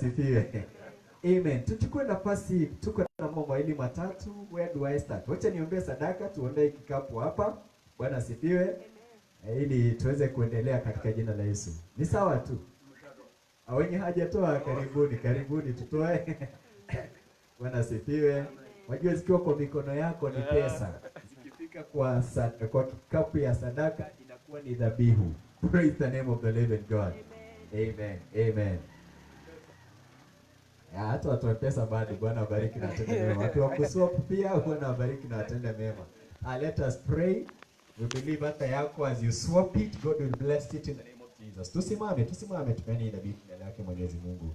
asifiwe. Amen. Tuchukue nafasi, tuko na mambo mawili matatu. Where do I start? Wacha niombe sadaka, tuondoe kikapu hapa. Bwana asifiwe. Ili tuweze kuendelea katika jina la Yesu. Ni sawa tu. Wenye hajatoa karibuni tutoe. Bwana asifiwe. Wajua zikiwa kwa mikono yako ni pesa. Zikifika kwa kikapu ya sadaka inakuwa ni dhabihu. Praise the name of the living God. Amen. Amen. Hata watu wa pesa bado Bwana abariki na atende mema. Watu wa kuswap pia Bwana abariki na atende mema. Let us pray. We believe hata yako as you swap it, God will bless it in the name of Jesus. Tusimame tupeni dhabihu mbele yake Mwenyezi Mungu.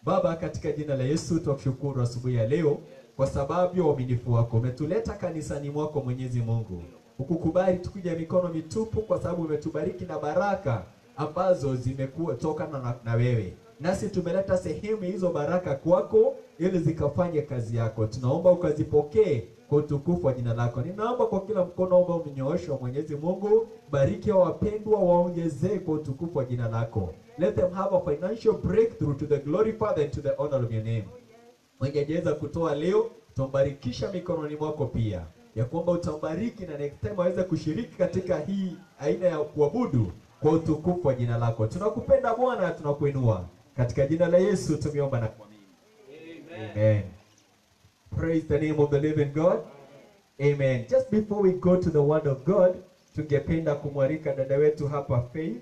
Baba, katika jina la Yesu tukushukuru asubuhi ya leo kwa sababu ya uaminifu wako. Umetuleta kanisani mwako Mwenyezi Mungu. Ukukubali tukuje mikono mitupu kwa sababu umetubariki na baraka ambazo zimekuwa tokana na wewe. Nasi tumeleta sehemu hizo baraka kwako ili zikafanye kazi yako. Tunaomba ukazipokee kwa utukufu wa jina lako. Ninaomba kwa kila mkono ambao umenyoosha Mwenyezi Mungu, bariki wapendwa, waongezee kwa utukufu wa jina lako. Let them have a financial breakthrough to the glory, Father, and to the honor of your name. Mwenyezi kutoa leo, tutambarikisha mikononi mwako pia. Ya kwamba utambariki na next time aweze kushiriki katika hii aina ya kuabudu kwa utukufu wa jina lako. Tunakupenda Bwana, tunakuinua. Katika jina la Yesu tumeomba na kuamini. Amen. Praise the name of the living God. Amen. Just before we go to the word of God, tungependa kumwalika dada wetu hapa Faith.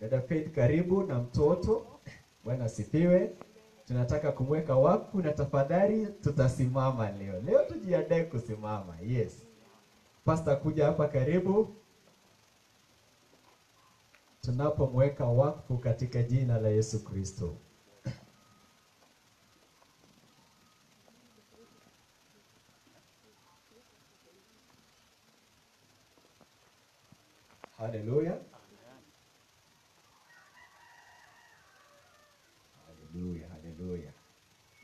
Dada Faith, karibu na mtoto. Bwana asifiwe. Tunataka kumweka wakfu na tafadhali tutasimama leo. Leo tujiandae kusimama. Yes. Pastor kuja hapa karibu. Tunapomweka wakfu katika jina la Yesu Kristo. Hallelujah. Hallelujah.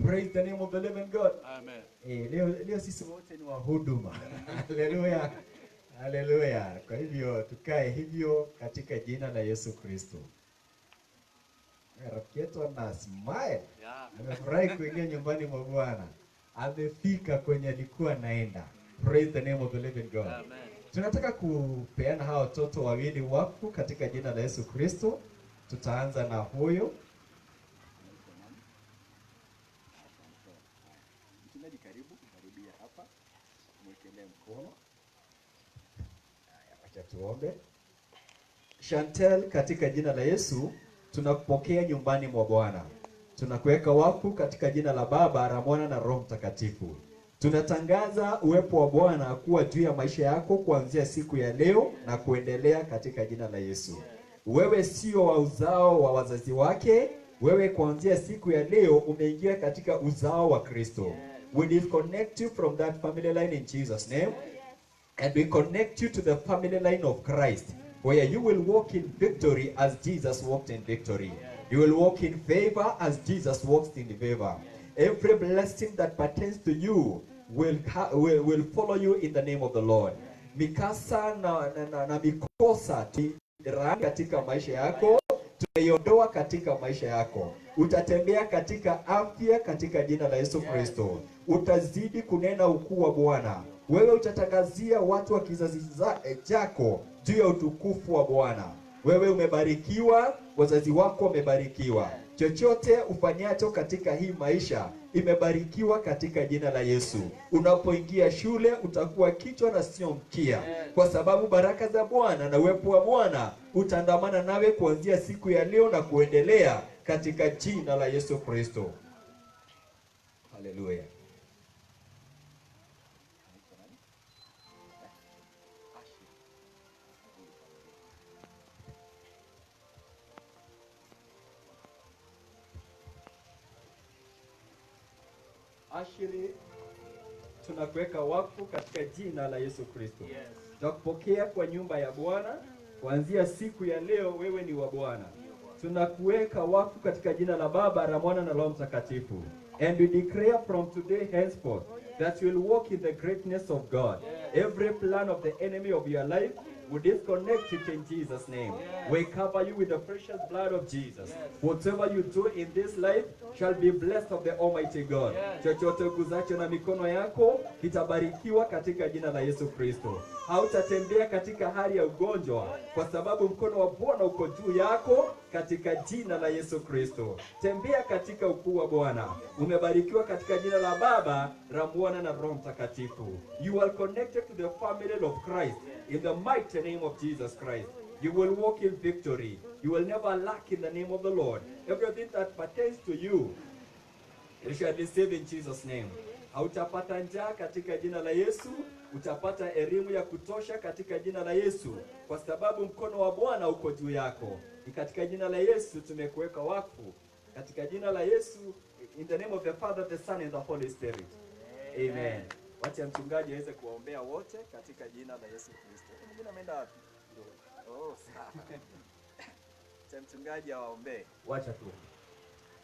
Praise the name of the living God. Amen. Leo sisi wote ni wahuduma. Hallelujah. Hallelujah. Kwa hivyo tukae hivyo katika jina la Yesu Kristo. Rafiki yetu ana smile. Amefurahi kuingia nyumbani mwa Bwana. Amefika kwenye alikuwa naenda. Praise the name of the living God. Amen. Tunataka kupeana hawa watoto wawili wakfu katika jina la Yesu Kristo. Tutaanza na huyo. Mchungaji karibia hapa. Mwekelee mkono. Acha tuombe. Chantel, katika jina la Yesu tunakupokea nyumbani mwa Bwana. Tunakuweka wakfu katika jina la Baba, la Mwana na Roho Mtakatifu. Tunatangaza uwepo wa Bwana kuwa juu ya maisha yako kuanzia siku ya leo na kuendelea katika jina la Yesu. Wewe sio wa uzao wa wazazi wake, wewe kuanzia siku ya leo umeingia katika uzao wa Kristo. We disconnect you from that family line in Jesus' name. And we connect you to the family line of Christ, where you will walk in victory as Jesus walked in victory. You will walk in favor as Jesus walked in favor. Every blessing that pertains to you will follow you in the name of the Lord. Mikasa na mikosa katika maisha yako tunaiondoa katika maisha yako. Utatembea katika afya katika jina la Yesu Kristo. Utazidi kunena ukuu wa Bwana. Wewe utatangazia watu wa kizazi chako juu ya utukufu wa Bwana. Wewe umebarikiwa, wazazi wako wamebarikiwa. Chochote ufanyacho katika hii maisha imebarikiwa katika jina la Yesu. Unapoingia shule utakuwa kichwa na sio mkia, kwa sababu baraka za Bwana na uwepo wa Bwana utaandamana nawe kuanzia siku ya leo na kuendelea katika jina la Yesu Kristo. Hallelujah. Ashiri, tunakuweka wakfu katika jina la Yesu Kristo. Yes. Tunakupokea kwa nyumba ya Bwana. Kuanzia siku ya leo wewe ni wa Bwana. Tunakuweka wakfu katika jina la Baba, la Mwana na Roho Mtakatifu. And we declare from today henceforth that you will walk in the greatness of God. Every plan of the enemy of your life We disconnect it in Jesus' name. We cover you with the precious blood of Jesus. Whatever you do in this life shall be blessed of the Almighty God. Chochote guzacho na mikono yako kitabarikiwa katika jina la Yesu Kristo. Hautatembea katika hali ya ugonjwa kwa sababu mkono wa Bwana uko juu yako katika jina la Yesu Kristo. Tembea katika ukuu wa Bwana. Umebarikiwa katika jina la Baba, la Mwana na Roho Mtakatifu. You are connected to the family of Christ in the mighty name of Jesus Christ. You will walk in victory. You will never lack in the name of the Lord. Everything that pertains to you, you shall receive in Jesus' name. Hautapata njaa katika jina la Yesu. Utapata elimu ya kutosha katika jina la Yesu, kwa sababu mkono wa Bwana uko juu yako. Ni katika jina la Yesu tumekuweka wakfu. Katika jina la Yesu, in the name of the Father, the Son and the Holy Spirit. Amen. Wacha mchungaji aweze kuwaombea wote katika jina la Yesu Kristo. Mwingine ameenda wapi? Oh, sawa. Wacha mchungaji awaombee. Wacha tu.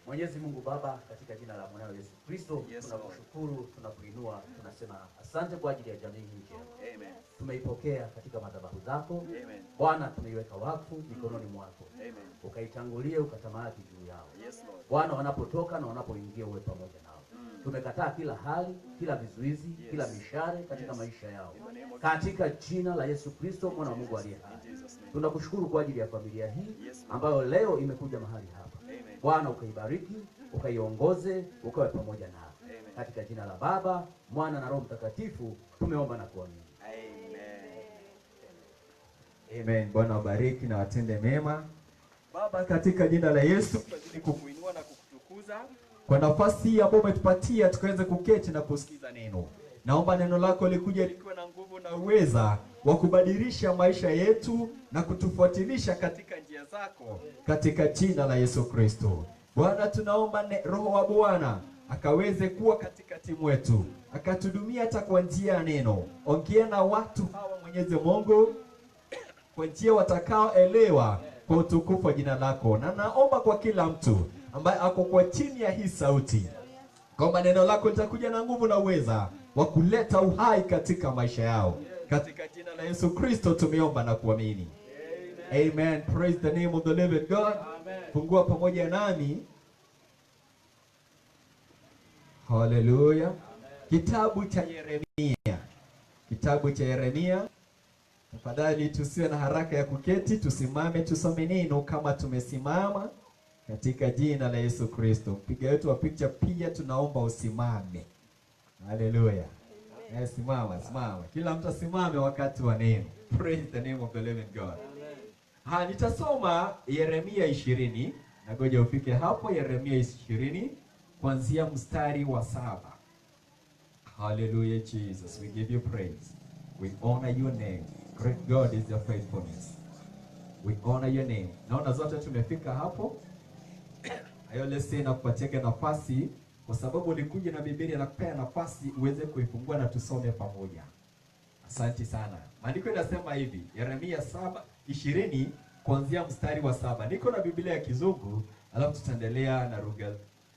Mwenyezi Mungu Baba, katika jina la mwanao Yesu Kristo, tunakushukuru, tunakuinua, tunasema asante kwa ajili ya jamii hii njema. Amen. Tumeipokea katika madhabahu zako. Amen. Bwana, tumeiweka wakfu mikononi mwako. Amen. Ukaitangulie, ukatamalaki juu yao. Yes, Lord. Bwana, wanapotoka na wanapoingia uwe pamoja nao. Tumekataa kila hali, kila vizuizi, kila mishare katika maisha yao. Katika jina la Yesu Kristo, mwana wa Mungu aliye hai. Tunakushukuru kwa ajili ya familia hii ambayo leo imekuja mahali hapa. Bwana, ukaibariki, ukaiongoze, ukawe pamoja nao. Katika jina la Baba, Mwana na Roho Mtakatifu tumeomba na kuamini. Amen. Bwana wabariki na watende mema. Baba, katika jina la Yesu tunazidi kukuinua na kukutukuza kwa nafasi hii ambayo umetupatia tukaweze kuketi na kusikiza neno. Naomba neno lako likuje likiwa na nguvu na uweza wa kubadilisha maisha yetu na kutufuatilisha katika njia zako, katika jina la Yesu Kristo. Bwana, tunaomba Roho wa Bwana akaweze kuwa katikati mwetu, akatudumia hata kwa njia ya neno. Ongea na watu hawa Mwenyezi Mungu kwa njia watakaoelewa kwa utukufu wa jina lako. Na naomba kwa kila mtu ambaye ako kwa chini ya hii sauti, kwamba neno lako litakuja na nguvu na uweza wa kuleta uhai katika maisha yao. Katika jina la Yesu Kristo tumeomba na kuamini. Amen. Praise the name of the living God. Fungua pamoja nami Hallelujah. Kitabu cha Yeremia. Kitabu cha Yeremia. Tafadhali tusiwe na haraka ya kuketi, tusimame tusome neno kama tumesimama katika jina la Yesu Kristo. Mpiga wetu wa picha pia tunaomba usimame. Hallelujah. Simama. Kila mtu asimame wakati wa neno. Praise the name of the living God. Nitasoma Yeremia 20. Nagoja ufike hapo. Yeremia 20 kuanzia mstari wa 7. Hallelujah Jesus. We give you praise. We honor your name. Great God is your faithfulness. We honor your name. Naona zote tumefika hapo. Ayo lesi na kupateka nafasi kwa sababu ulikuja na Biblia na kupea nafasi uweze kuifungua na tusome pamoja. Asante sana. Maandiko yanasema hivi, Yeremia 7:20 kuanzia mstari wa 7. Niko na Biblia ya Kizungu, alafu tutaendelea na lugha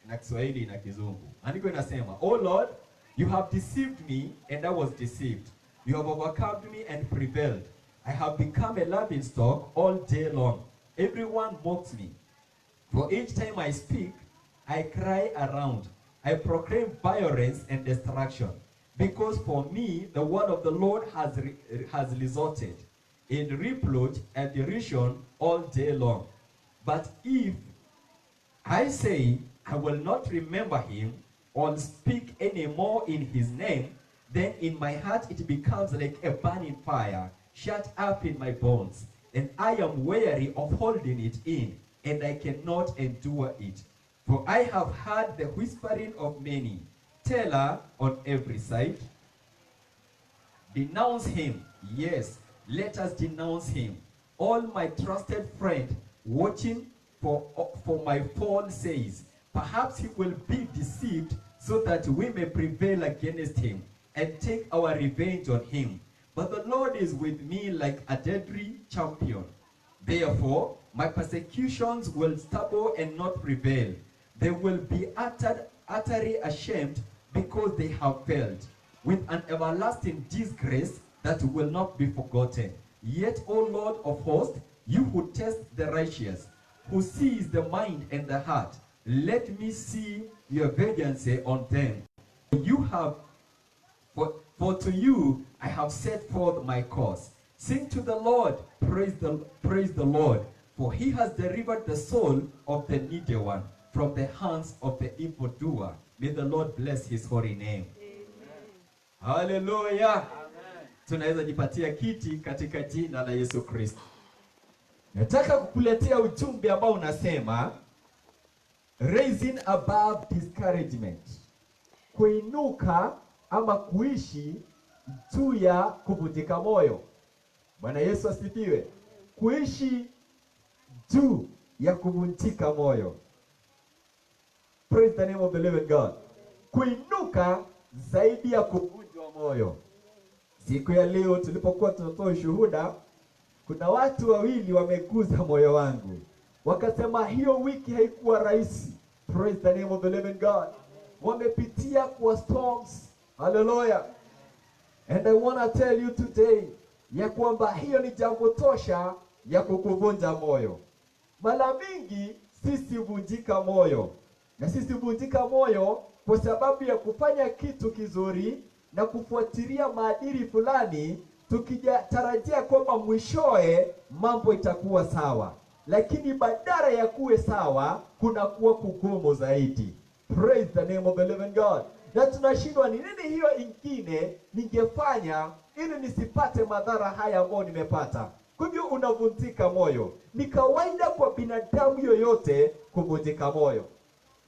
na Kiswahili na Kizungu. Maandiko yanasema, "Oh Lord, you have deceived me and I was deceived. You have overcome me and prevailed. I have become a laughing stock all day long. Everyone mocks me. For each time I speak, I cry around. I proclaim violence and destruction. Because for me, the word of the Lord has resulted in reproach and derision all day long. But if I say, I will not remember him or speak any more in his name, then in my heart it becomes like a burning fire, shut up in my bones. And I am weary of holding it in, and I cannot endure it. For I have heard the whispering of many, teller on every side. Denounce him, yes, let us denounce him. All my trusted friend, watching for my fall, says, perhaps he will be deceived so that we may prevail against him and take our revenge on him. But the Lord is with me like a deadly champion. Therefore, my persecutions will stumble and not prevail. They will be utterly ashamed because they have failed, with an everlasting disgrace that will not be forgotten. Yet, O Lord of hosts, you who test the righteous, who sees the mind and the heart, let me see your vengeance on them. For to you I have set forth my cause. Sing to the Lord, praise the Lord, for he has delivered the soul of the needy one from the hands of the evildoer. May the Lord bless his holy name. Hallelujah. Tunaweza jipatia kiti katika jina la Yesu Kristo. Nataka kukuletea ujumbe ambao unasema raising above discouragement. Kuinuka ama kuishi juu ya kuvunjika moyo. Bwana Yesu asifiwe. Kuishi juu ya kuvunjika moyo. Praise the name of the living God. Kuinuka zaidi ya kuvunjwa moyo. Siku ya leo tulipokuwa tunatoa ushuhuda, kuna watu wawili wameguza moyo wangu. Wakasema hiyo wiki haikuwa rahisi. Praise the name of the living God. Wamepitia kwa storms. Hallelujah. And I want to tell you today ya kwamba hiyo ni jambo tosha ya kukuvunja moyo. Mara mingi sisi huvunjika moyo. Na sisi huvunjika moyo kwa sababu ya kufanya kitu kizuri na kufuatilia maadili fulani, tukitarajia kwamba mwishoe mambo itakuwa sawa. Lakini badala ya kuwe sawa, kunakuwa kugumu zaidi. Praise the name of the living God. Na tunashindwa ni nini hiyo ingine ningefanya ili nisipate madhara haya ambayo nimepata. Kwa hivyo unavunjika moyo. Ni kawaida kwa binadamu yoyote kuvunjika moyo.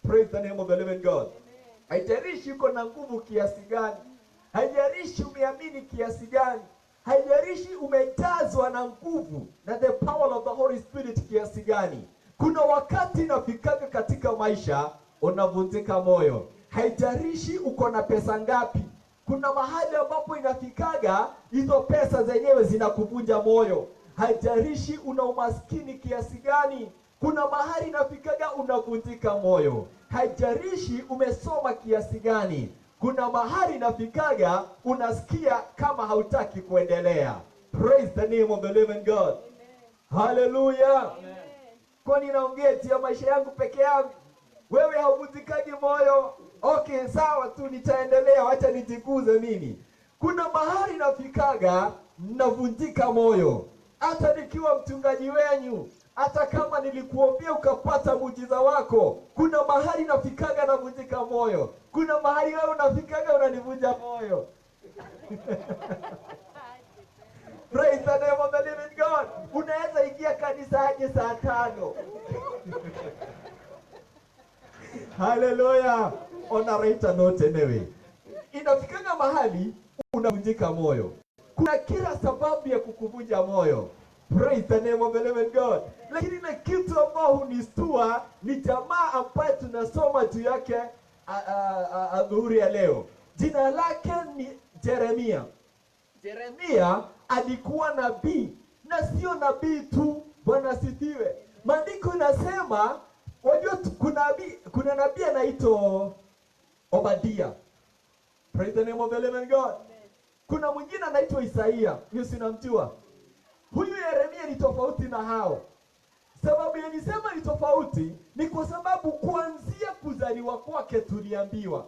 Praise the name of the living God. Haijalishi uko na nguvu kiasi gani. Haijalishi umeamini kiasi gani. Haijalishi umejazwa na nguvu na the power of the Holy Spirit kiasi gani. Kuna wakati inafikaga katika maisha unavunjika moyo. Haijalishi uko na pesa ngapi. Kuna mahali ambapo inafikaga hizo pesa zenyewe zinakuvunja moyo. Haijalishi una umaskini kiasi gani. Kuna mahali inafikaga unavunjika moyo. Haijalishi umesoma kiasi gani. Kuna mahali inafikaga unasikia kama hautaki kuendelea. Praise the name of the living God. Amen. Hallelujah. Amen. Kwani naongea ya maisha yangu peke yangu? Wewe hauvunjikaji moyo? Okay, sawa tu, nitaendelea, wacha nijikuze mimi. Kuna mahali nafikaga navunjika moyo. Hata nikiwa mchungaji wenyu, hata kama nilikuombea ukapata muujiza wako, kuna mahali nafikaga navunjika moyo. Kuna mahali wewe unafikaga unanivunja moyo. Praise the name of the living God. Unaweza ingia kanisa aje saa 5. Hallelujah. On a lighter note anyway. Inafikaga mahali unavunjika moyo. Kuna kila sababu ya kukuvunja moyo. Praise the name of the living God. Lakini na kitu ambao hunistua ni jamaa ambaye tunasoma juu yake adhuhuri ya leo. Jina lake ni Yeremia. Yeremia alikuwa nabii, na sio nabii tu. Bwana asifiwe. Maandiko inasema, wajua kuna nabii anaitwa Obadia. Praise the name of the living God. Kuna mwingine anaitwa Isaia. Huyo sinamjua. Huyu Yeremia ni tofauti na hao. Sababu ya nisema ni tofauti ni kwa sababu kuanzia kuzaliwa kwake tuliambiwa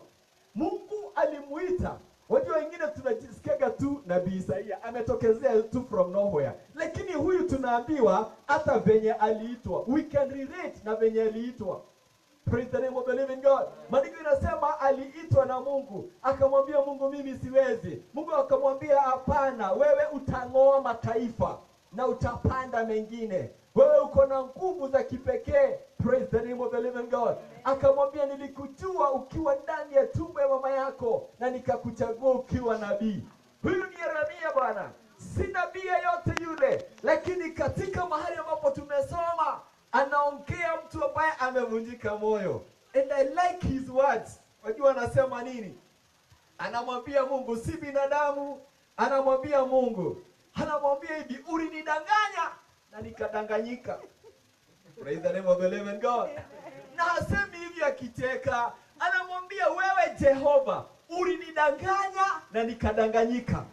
Mungu alimuita. Wajua wengine tunajisikiaga tu nabii Isaia ametokezea tu from nowhere. Lakini huyu tunaambiwa hata venye aliitwa. We can relate na venye aliitwa. Praise the name of the living God. Maandiko inasema aliitwa na Mungu. Akamwambia Mungu, mimi siwezi. Mungu akamwambia hapana, wewe utang'oa mataifa na utapanda mengine. Wewe uko na nguvu za kipekee. Praise the name of the living God. Akamwambia nilikujua ukiwa ndani ya tumbo ya mama yako na nikakuchagua ukiwa nabii. Huyu ni Yeremia bwana. Si nabii yote yule, lakini katika mahali ambapo tumesoma anaongea mtu ambaye amevunjika moyo. And I like his words. Wajua anasema nini? Anamwambia Mungu, si binadamu. Anamwambia Mungu, anamwambia hivi, ulinidanganya na nikadanganyika. Praise the name of the living God. Na hasemi hivi akicheka. Anamwambia wewe Jehova, ulinidanganya na nikadanganyika.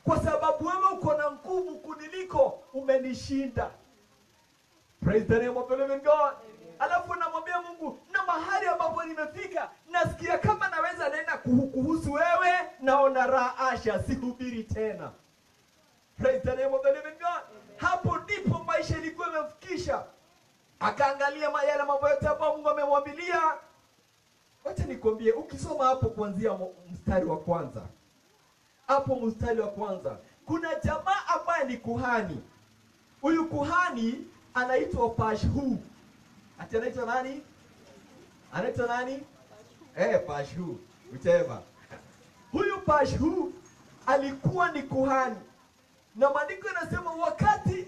kwa sababu wewe uko na nguvu kuniliko, umenishinda. Praise the name of the living God. Alafu namwambia Mungu, na mahali ambapo nimefika, nasikia kama naweza nenda kuhusu wewe, naona raha, sihubiri tena. Praise the name of the living God. Hapo ndipo maisha ilikuwa imemfikisha. Akaangalia yale mambo yote ambayo Mungu amemwambilia. Wacha nikwambie, ukisoma hapo kuanzia mstari wa kwanza. Hapo mstari wa kwanza, kuna jamaa ambaye ni kuhani. Huyu kuhani anaitwa Pashhu. Ati anaitwa nani? Anaitwa nani? Pashhu. Whichever. Huyu Pashhu alikuwa ni kuhani. Na maandiko yanasema wakati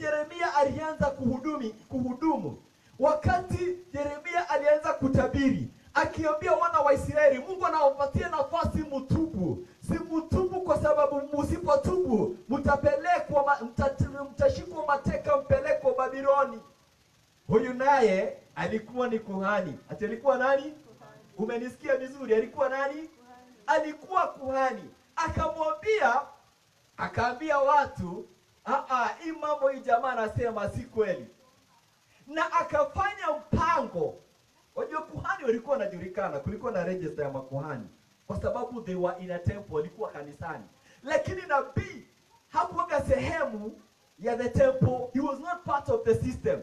Yeremia alianza kuhudumu, wakati Yeremia alianza kutabiri, akiambia wana wa Israeli, Mungu anawapatia nafasi mtubu. Si mtubu kwa sababu msipotubu mtashikwa mateka, mpelekwa Babiloni. Huyu naye alikuwa ni kuhani. Ati alikuwa nani? Umenisikia vizuri? Alikuwa nani? Alikuwa kuhani. Akaambia watu, hii mambo hii jamaa anasema si kweli. Na akafanya mpango. Wajua kuhani walikuwa wanajulikana, kulikuwa na register ya makuhani, kwa sababu they were in a temple, walikuwa kanisani. Lakini nabii hakuwa sehemu ya the temple, he was not part of the system.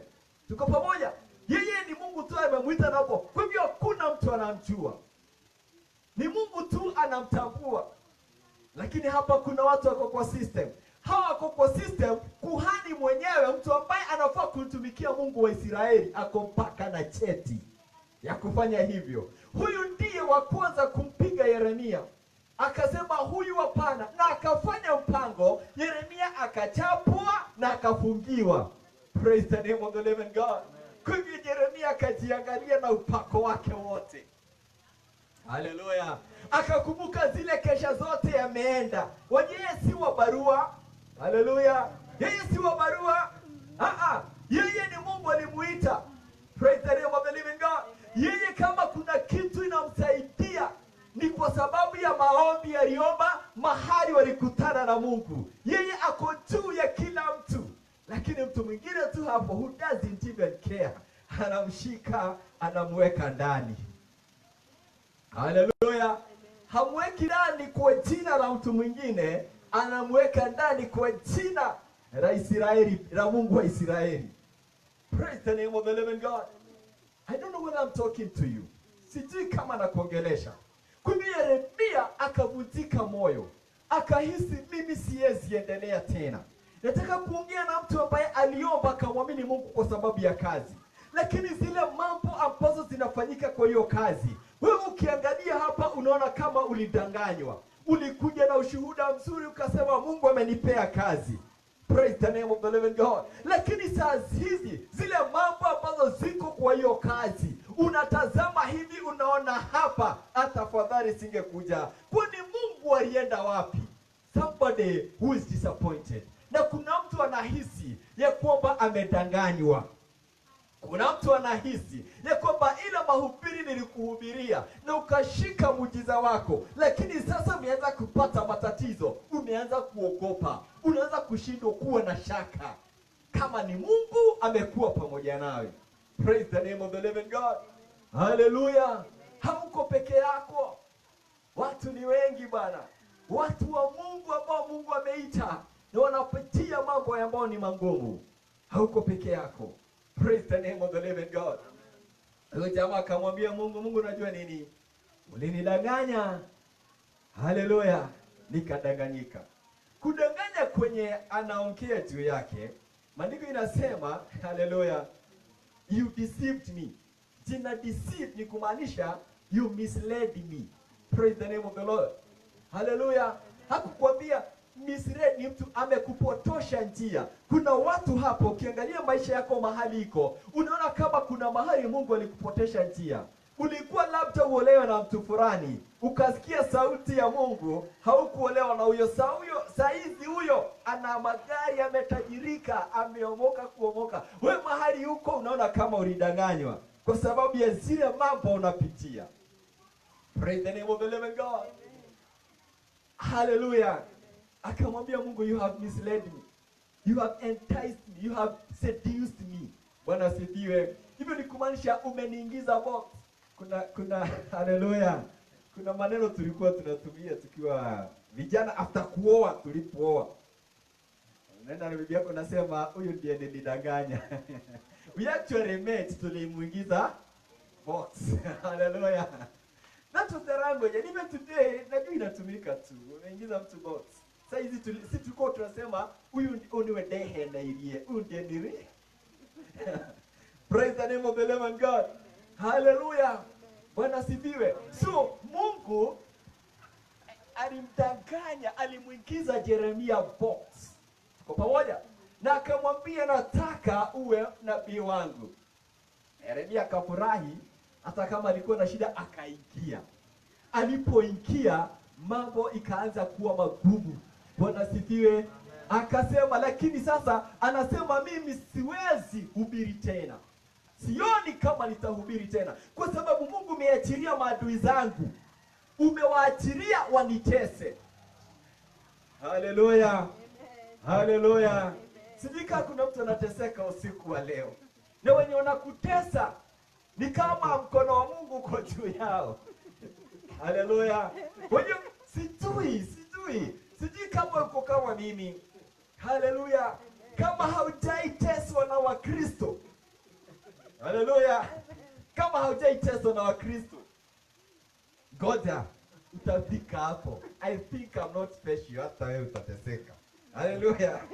Tuko pamoja? Yeye ni Mungu tu amemwita hapo. Kwa hivyo hakuna mtu anamjua. Ni Mungu tu anamtambua. Lakini hapa kuna watu wako kwa system. Hawa wako kwa system, kuhani mwenyewe, mtu ambaye anafaa kutumikia Mungu wa Israeli, ako mpaka na cheti ya kufanya hivyo. Huyu ndiye wa kwanza kumpiga Yeremia. Akasema huyu hapana, na akafanya mpango. Yeremia akachapwa na akafungiwa. Praise the name of the living God. Kwa hivyo Yeremia akajiangalia na upako wake wote. Hallelujah. Akakumbuka zile kesha zote yameenda. Yeye si wa barua. Hallelujah. Yeye si wa barua. Yeye ni Mungu alimuita. Praise the name of the living God. Yeye kama kuna kitu inamsaidia, ni kwa sababu ya maombi aliomba, mahali walikutana na Mungu. Yeye ako juu ya kila mtu. Lakini mtu mwingine tu hapo, who doesn't even care, anamshika, anamweka ndani. Hallelujah. Hamweki ndani kwa jina la mtu mwingine, anamweka ndani kwa jina la Israeli, la Mungu wa Israeli. Praise the name of the living God. I don't know whether I'm talking to you. Sijui kama nakuongelesha. Kwa Yeremia akavunjika moyo. Akahisi mimi siwezi endelea tena. Nataka kuongea na mtu ambaye aliomba akamwamini Mungu kwa sababu ya kazi. Lakini zile mambo ambazo zinafanyika kwa hiyo kazi, wewe ukiangalia hapa unaona kama ulidanganywa. Ulikuja na ushuhuda mzuri ukasema Mungu amenipea kazi. Praise the name of the living God. Lakini saa hizi zile mambo ambazo ziko kwa hiyo kazi, unatazama hivi unaona hapa, hata afadhali singekuja. Kwani Mungu alienda wapi? Somebody who is disappointed. Na kuna mtu anahisi ya kwamba amedanganywa. Kuna mtu anahisi ya kwamba ile mahubiri nilikuhubiria na ukashika muujiza wako, lakini sasa umeanza kupata matatizo, umeanza kuogopa, unaanza kushindwa kuwa na shaka kama ni Mungu amekuwa pamoja nawe. Praise the name of the living God. Hallelujah. Hauko peke yako. Watu ni wengi bana. Watu wa Mungu ambao Mungu ameita na wanapitia mambo ambayo ni magumu. Hauko peke yako. Praise the name of the living God. Huyo jamaa akamwambia Mungu, Mungu unajua nini? Ulinidanganya. Hallelujah. Nikadanganyika. Kudanganya kwenye anaongea juu yake, maandiko inasema, hallelujah, you deceived me. Jina deceive ni kumaanisha you misled me. Praise the name of the Lord. Hallelujah. Hakukwambia misread ni mtu amekupotosha njia. Kuna watu hapo ukiangalia maisha yako mahali iko, unaona kama kuna mahali Mungu alikupotosha njia. Ulikuwa labda uolewa na mtu fulani, ukasikia sauti ya Mungu, haukuolewa na huyo saizi huyo ana magari, ametajirika, ameomoka kuomoka. Wewe mahali huko unaona kama ulidanganywa kwa sababu ya zile mambo unapitia. Praise the name of the living God. Hallelujah. Akamwambia Mungu, you have misled me, you have enticed me, you have seduced me. Bwana asifiwe. Hivyo ni kumaanisha umeniingiza box. Kuna haleluya. Kuna maneno tulikuwa tunatumia tukiwa vijana after kuoa, tulipooa. Unaenda na bibi yako nasema huyu ndiye nilidanganya. We actually met, tulimuingiza box. Hallelujah. That was the language. And even today, najua inatumika tu. Umeingiza mtu box. Sasa hizi si tulikuwa tunasema huyu ndiye dehe na ilie. Huyu ndiye nili. Praise the name of the living God. Hallelujah. Bwana sifiwe. So Mungu alimdanganya, alimuingiza Yeremia box. Kwa pamoja, na akamwambia nataka uwe nabii wangu. Yeremia akafurahi, hata kama alikuwa na shida akaingia. Alipoingia mambo ikaanza kuwa magumu. Bwana sifiwe. Akasema lakini sasa anasema mimi siwezi hubiri tena. Sioni kama nitahubiri tena kwa sababu Mungu umeachilia maadui zangu. Umewaachilia wanitese. Haleluya. Haleluya. Sijui kama kuna mtu anateseka usiku wa leo. Na wenye wanakutesa ni kama mkono wa Mungu uko juu yao. Haleluya. Wenye sijui kama uko kama mimi. Haleluya. Kama haujaiteswa na Wakristo. Haleluya. Kama haujaiteswa na Wakristo, ngoja utafika hapo. I think I'm not special, hata wewe utateseka. Haleluya.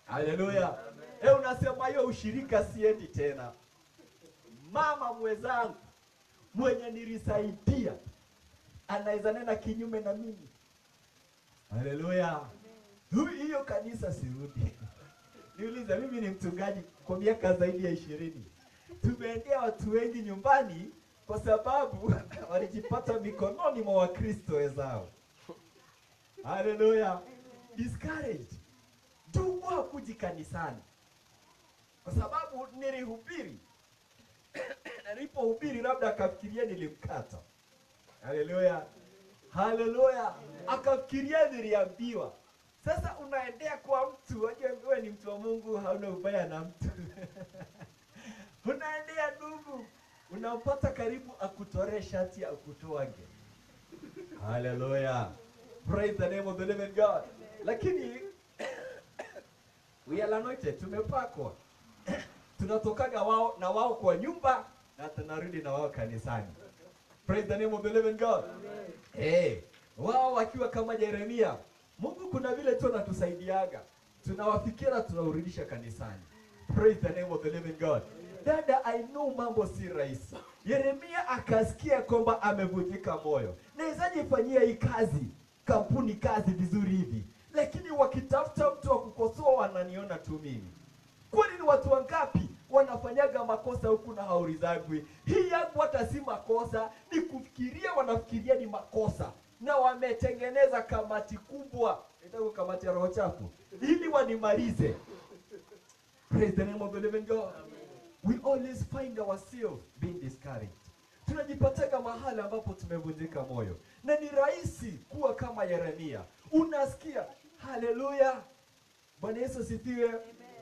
Haleluya. Unasema hiyo ushirika siendi tena. Mama mwenzangu mwenye nilisaidia anaweza nena kinyume na mimi. Haleluya. Hiyo kanisa sirudi. Niulize, mimi ni mchungaji kwa miaka zaidi ya 20. Tumeendea watu wengi nyumbani kwa sababu walijipata mikononi mwa Wakristo wenzao. Haleluya. Discouraged. Tuwa kuji kanisani. Kwa sababu nilihubiri. Nilipohubiri labda akafikiria nilimkata. Haleluya. Haleluya. Akafikiria niliambiwa. Sasa unaendea kwa mtu, wajua wewe ni mtu wa Mungu, hauna ubaya na mtu. Unaendea ndugu, unampata karibu akutore shati akutoage. Hallelujah. Praise the name of the living God. Lakini we are anointed, tumepakwa. Tunatokaga wao kwa nyumba na tunarudi na wao kanisani. Praise the name of the living God. Wao wakiwa kama Yeremia, Mungu kuna vile tu anatusaidiaga. Tunawafikira tunarudisha kanisani. Praise the name of the living God. Dada, I know mambo si rahisi. Yeremia akasikia kwamba amevunjika moyo. Nawezaje fanyia hii kampuni kazi vizuri hivi? Lakini wakitafuta mtu wa kukosoa wananiona tu mimi. Kwani ni watu wangapi wanafanyaga makosa huku na haulizagwi? Hii yangu hata si makosa, ni kufikiria wanafikiria ni makosa. Na wametengeneza kamati kubwa, itakuwa kamati ya roho chafu, ili wanimalize. Praise the name of the living God. We always find ourselves being discouraged. Tunajipataka mahali ambapo tumevunjika moyo. Na ni rahisi kuwa kama Yeremia. Unasikia, haleluya. Bwana Yesu asifiwe.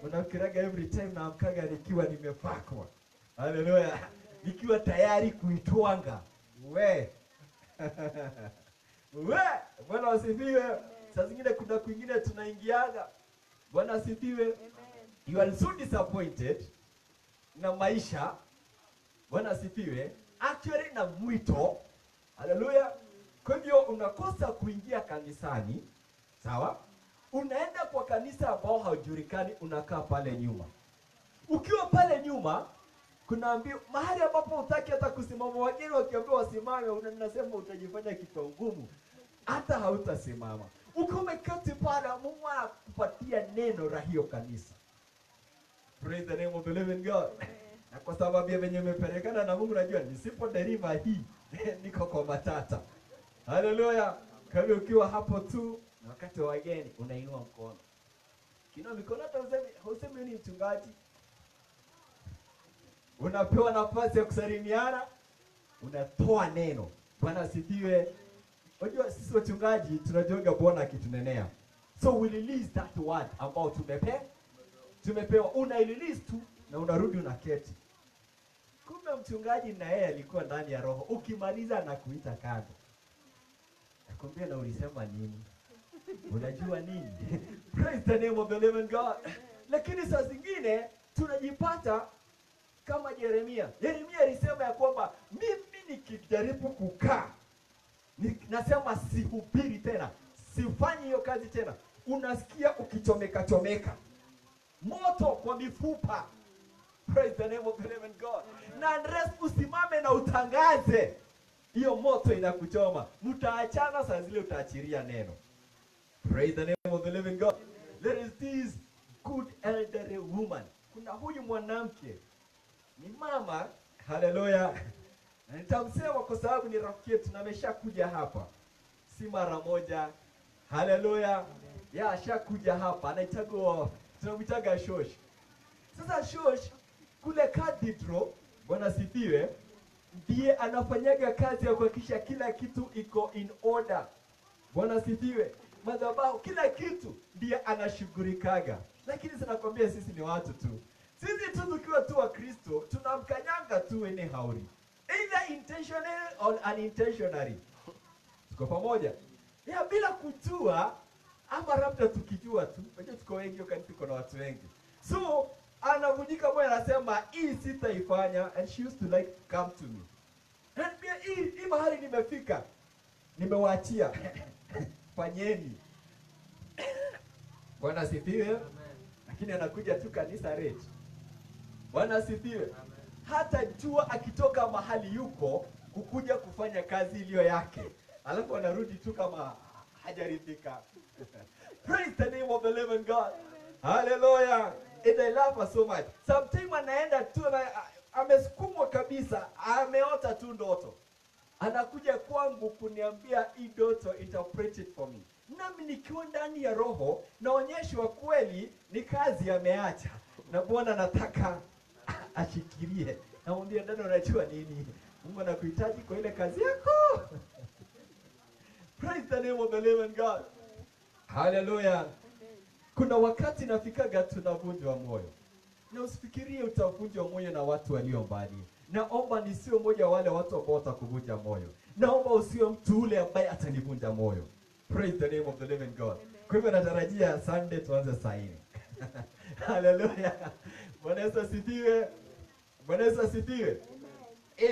Unafikiraga every time naamkaga nikiwa nimepakwa. Haleluya. Nikiwa tayari kuitwanga. Bwana asifiwe. Saa zingine kuna kwingine tunaingiaga. Bwana asifiwe. You are so disappointed na maisha. Bwana asifiwe. Actually na mwito. Haleluya. Kwa hivyo unakosa kuingia kanisani. Sawa? Unaenda kwa kanisa ambao haujulikani, unakaa pale nyuma. Ukiwa pale nyuma, kunaambiwa mahali ambapo hutaki hata kusimama, wageni wakiambiwa wasimame, unasema utajifanya kitu ngumu, hata hautasimama. Ukiwa umeketi pale, Mungu anakupatia neno la hiyo kanisa. Praise the name of the living God. Na kwa sababu ya venye umepelekana na Mungu, najua nisipo deliver hii niko kwa matata. Hallelujah. Kwa hivyo ukiwa hapo tu na wakati wa wageni unainua mkono. Kinua mikono hata useme ni mchungaji. Unapewa nafasi ya kusalimiana, unatoa neno. Bwana asifiwe. Unajua sisi wachungaji tunajiunga Bwana akitunenea. So we release that word ambao tumepewa. Una release tu na unarudi unaketi. Kumbe mchungaji na yeye alikuwa ndani ya roho. Ukimaliza anakuita kando. Nakwambia na ulisema nini? Unajua nini? Praise the name of the living God. Lakini saa zingine tunajipata kama Yeremia. Yeremia alisema ya kwamba mimi nikijaribu kukaa, nasema sihubiri tena, sifanyi hiyo kazi tena. Unasikia ukichomeka moto kwa mifupa. Praise the name of the living God. Na unless usimame na utangaze, hiyo moto inakuchoma. Mtaachana saa zile utaachiria neno. Praise the name of the living God. There is this good elderly woman. Kuna huyu mwanamke ni mama, haleluya. Na nitamsema kwa sababu ni rafiki yetu na ameshakuja hapa. Si mara moja. Haleluya. Ya ashakuja hapa. Anaitwa tunamwitaga Shosh. Sasa Shosh kule cathedral, Bwana sifiwe, ndiye anafanyaga kazi ya kuhakikisha kila kitu iko in order. Bwana sifiwe. Madhabahu kila kitu ndiye anashughulikaga. Lakini sinakwambia sisi ni watu tu. Sisi tu tukiwa tu wa Kristo tunamkanyanga tu anyhow. Either intentionally or unintentionally. Tuko pamoja? Ya bila kujua ama labda tukijua tu. Unajua tuko wengi kanisa, tuko na watu wengi. So anavunjika moyo, anasema hii sitaifanya, and she used to like to come to me. And pia hii mahali nimefika, nimewaachia. Fanyeni. Bwana asifiwe. Lakini anakuja tu kanisa rate. Bwana asifiwe. Hata jua akitoka mahali yuko kukuja kufanya kazi iliyo yake. Alafu anarudi tu kama hajaridhika. Praise the name of the living God. Hallelujah. And I love her so much. Sometimes anaenda tu amesukumwa kabisa, ameota tu ndoto. Anakuja kwangu kuniambia hii ndoto, interpret it for me. Nami nikiwa ndani ya roho naonyeshwa kweli ni kazi ameacha. Na Bwana nataka ashikilie. Namwambia dada, unajua nini? Mungu anakuhitaji kwa ile kazi yako. Praise the name of the living God. Hallelujah. Kuna wakati nafikaga tunavunjwa moyo. Na usifikirie utavunjwa moyo na watu walio mbali. Naomba nisiwe mmoja wale watu ambao watakuvunja moyo. Naomba usiwe mtu ule ambaye atanivunja moyo. Praise the name of the living God. Kwa hivyo natarajia Sunday tuanze saa 4. Hallelujah. Bwana Yesu asifiwe. Bwana Yesu asifiwe.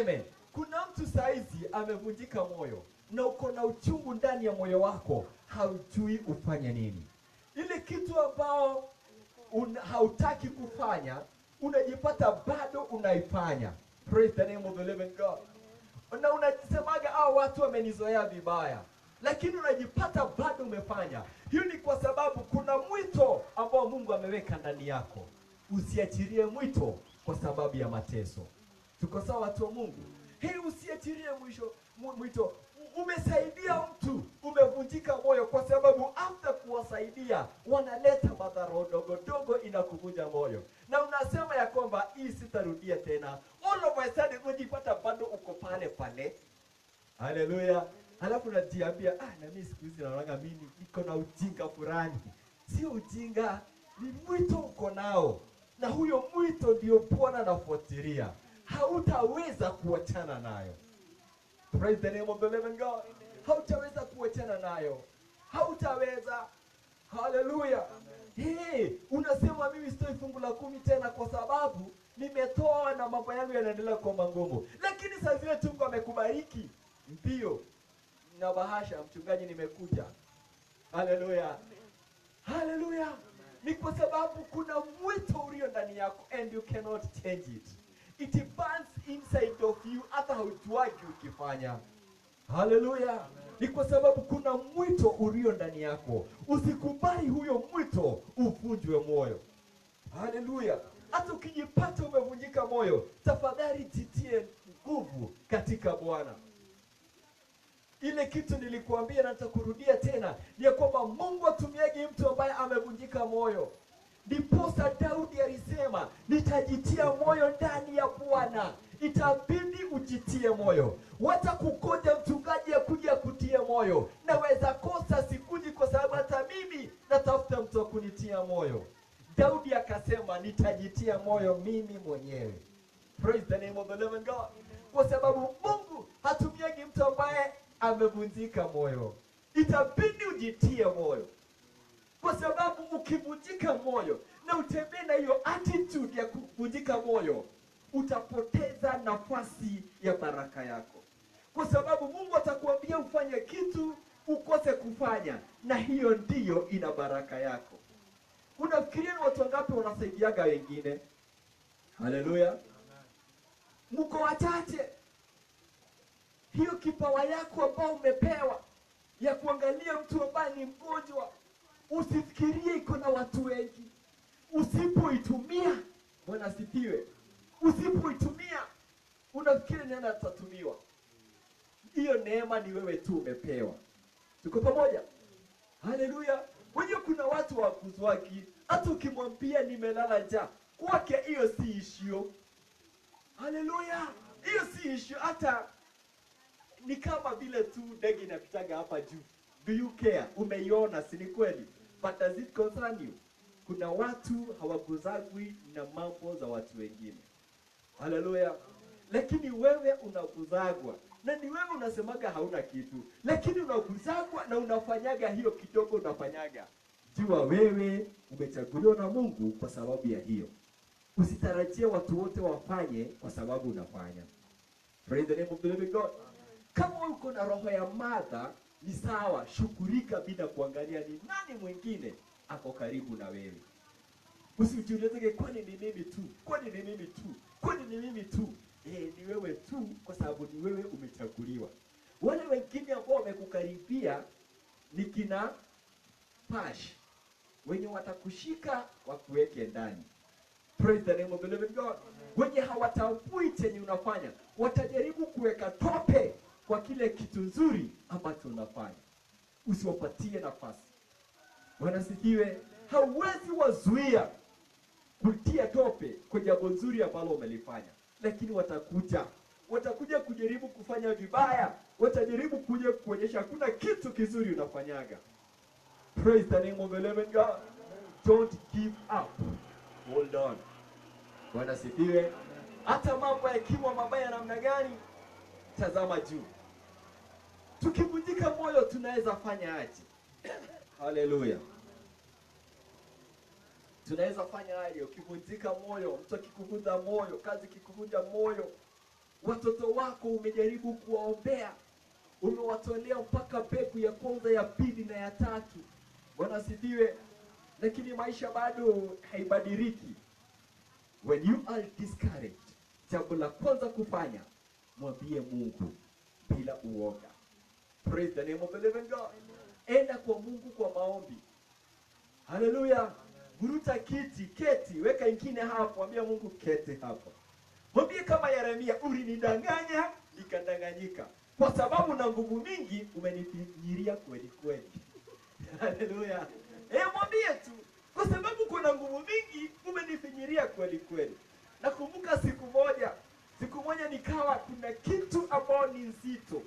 Amen. Kuna mtu saizi amevunjika moyo na uko na uchungu ndani ya moyo wako, haujui ufanye nini. Ile kitu ambao hautaki kufanya, unajipata bado unaifanya. Praise the name of the living God. Na unajisemaga watu wamenizoea vibaya, lakini unajipata bado umefanya. Hiyo ni kwa sababu kuna mwito ambao Mungu ameweka ndani yako. Usiachirie mwito kwa sababu ya mateso. Tuko sawa watu wa Mungu? Hii usiachirie mwito. Umesaidia mtu, umevunjika moyo kwa sababu after kuwasaidia wanaleta madhara dogo dogo, inakuvunja moyo. Na unasema ya kwamba hii sitarudia tena. All of a sudden unajipata bado uko pale pale. Hallelujah. Alafu unajiambia na mimi siku hizi naona mimi niko na ujinga fulani. Si ujinga, ni mwito uko nao. Na huyo mwito ndio Bwana anafuatilia. Hautaweza kuachana nayo. Praise the name of the living God. Hautaweza kuachana nayo. Hautaweza. Hallelujah. Hey, unasema mimi sitoi fungu la 10 tena kwa sababu nimetoa na mambo yangu yanaendelea kwa mangumu. Lakini saa zile Mungu amekubariki. Ndio. Na bahasha mchungaji nimekuja. Hallelujah. Hallelujah. Ni kwa sababu kuna mwito ulio ndani yako and you cannot change it. It burns inside of you hata haujuagi ukifanya. Hallelujah. Ni kwa sababu kuna mwito ulio ndani yako. Usikubali huyo mwito uvunjwe moyo. Hallelujah. Hata ukijipata umevunjika moyo, tafadhali jitie nguvu katika Bwana. Ile kitu nilikuambia na nitakurudia tena, ni kwamba Mungu atumiaje mtu ambaye amevunjika moyo. Ndiposa Daudi alisema, nitajitia moyo ndani ya Bwana. Itabidi ujitie moyo. Wacha kukoja mchungaji akuja kutia unitie moyo. Naweza kosa sikuji kwa sababu hata mimi natafuta mtu wa kunitia moyo. Daudi akasema nitajitia moyo mimi mwenyewe. Praise the name of the living God. Kwa sababu Mungu hatumiagi mtu ambaye amevunjika moyo. Itabidi ujitie moyo. Kwa sababu ukivunjika moyo na utembee na hiyo attitude ya kuvunjika moyo, utapoteza nafasi ya baraka yako. Kwa sababu Mungu atakuambia ufanye kitu, ukose kufanya, na hiyo ndiyo ina baraka yako. Unafikiria ni watu wangapi wanasaidiaga wengine? Haleluya. Mko wachache. Hiyo kipawa yako ambao umepewa ya kuangalia mtu ambaye ni mgonjwa, usifikirie iko na watu wengi. Usipoitumia, Bwana asifiwe, usipoitumia unafikiri nani atatumiwa? Hiyo neema ni wewe tu umepewa. Tuko pamoja? Haleluya. Wenye kuna watu wakuzwaki, hata ukimwambia nimelala njaa, kwake hiyo si issue. Haleluya. Hiyo si issue. Hata ni kama vile tu ndege inapitaga hapa juu. Do you care? Umeiona, si ni kweli? But does it concern you? Kuna watu hawaguzagwi na mambo za watu wengine. Haleluya. Lakini wewe unaguzagwa. Na ni wewe unasemaga hauna kitu, lakini unaguzagwa na unafanyaga hiyo kidogo unafanyaga. Jua wewe umechaguliwa na Mungu kwa sababu ya hiyo. Usitarajie watu wote wafanye kwa sababu unafanya. Praise the name of the living God. Kama uko na roho ya Martha, ni sawa, shukurika bila kuangalia ni nani mwingine ako karibu na wewe. Usijiulize kwani ni mimi tu? Kwani ni mimi tu? Kwani ni mimi tu? Ni wewe tu, kwa sababu ni wewe umechaguliwa. Wale wengine ambao wamekukaribia ni kina pash, wenye watakushika wakuweke ndani. Praise the name of the living God. Wenye hawatambui chenye unafanya, watajaribu kuweka tope kwa kile kitu nzuri ambacho unafanya. Usiwapatie nafasi. Bwana sifiwe. Hauwezi wazuia kutia tope kwa jambo nzuri ambalo umelifanya. Lakini watakuja kujaribu kufanya vibaya, watajaribu kuja kuonyesha hakuna kitu kizuri unafanyaga. Praise the name of the living God. Don't give up. Hold on. Bwana sifiwe. Hata mambo yakiwa mabaya namna gani, tazama juu. Tukivunjika moyo tunaweza fanya aje? Haleluya. Tunaweza fanya aje ukivunjika moyo, mtu akikuvunja moyo, kazi ikikuvunja moyo, watoto wako umejaribu kuwaombea, umewatolea mpaka mbegu ya kwanza, ya pili na ya tatu. Bwana sifiwe. Lakini maisha bado haibadiliki. When you are discouraged, jambo la kwanza kufanya, mwambie Mungu bila uoga. Praise the name of the living God. Enda kwa Mungu kwa maombi. Haleluya. Buruta keti, weka ingine hapo, mwambie Mungu keti hapo. Mwambie kama Yeremia, ulinidanganya nikadanganyika. Kwa sababu na nguvu mingi umenifinyiria kweli kweli. Haleluya. Mwambie tu, kwa sababu kuna nguvu mingi umenifinyiria kweli kweli. Nakumbuka siku moja nikawa kuna kitu ambao ni nzito.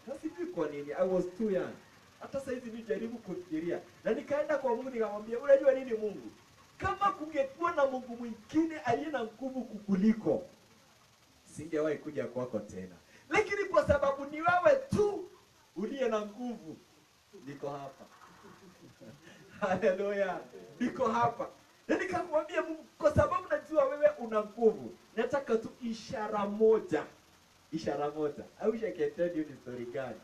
Na sijui kwa nini, I was too young. Hata sasa hivi nijaribu kufikiria. Na nikaenda kwa Mungu nikamwambia, unajua nini Mungu? Kama kungekuwa na Mungu mwingine aliye na nguvu kukuliko, singewahi kuja kwako tena. Lakini kwa sababu ni wewe tu uliye na nguvu, niko hapa. Haleluya. Niko hapa. Na nikamwambia Mungu, kwa sababu najua wewe una nguvu, nataka tu ishara moja. Ishara moja. I wish I can tell you the story gani.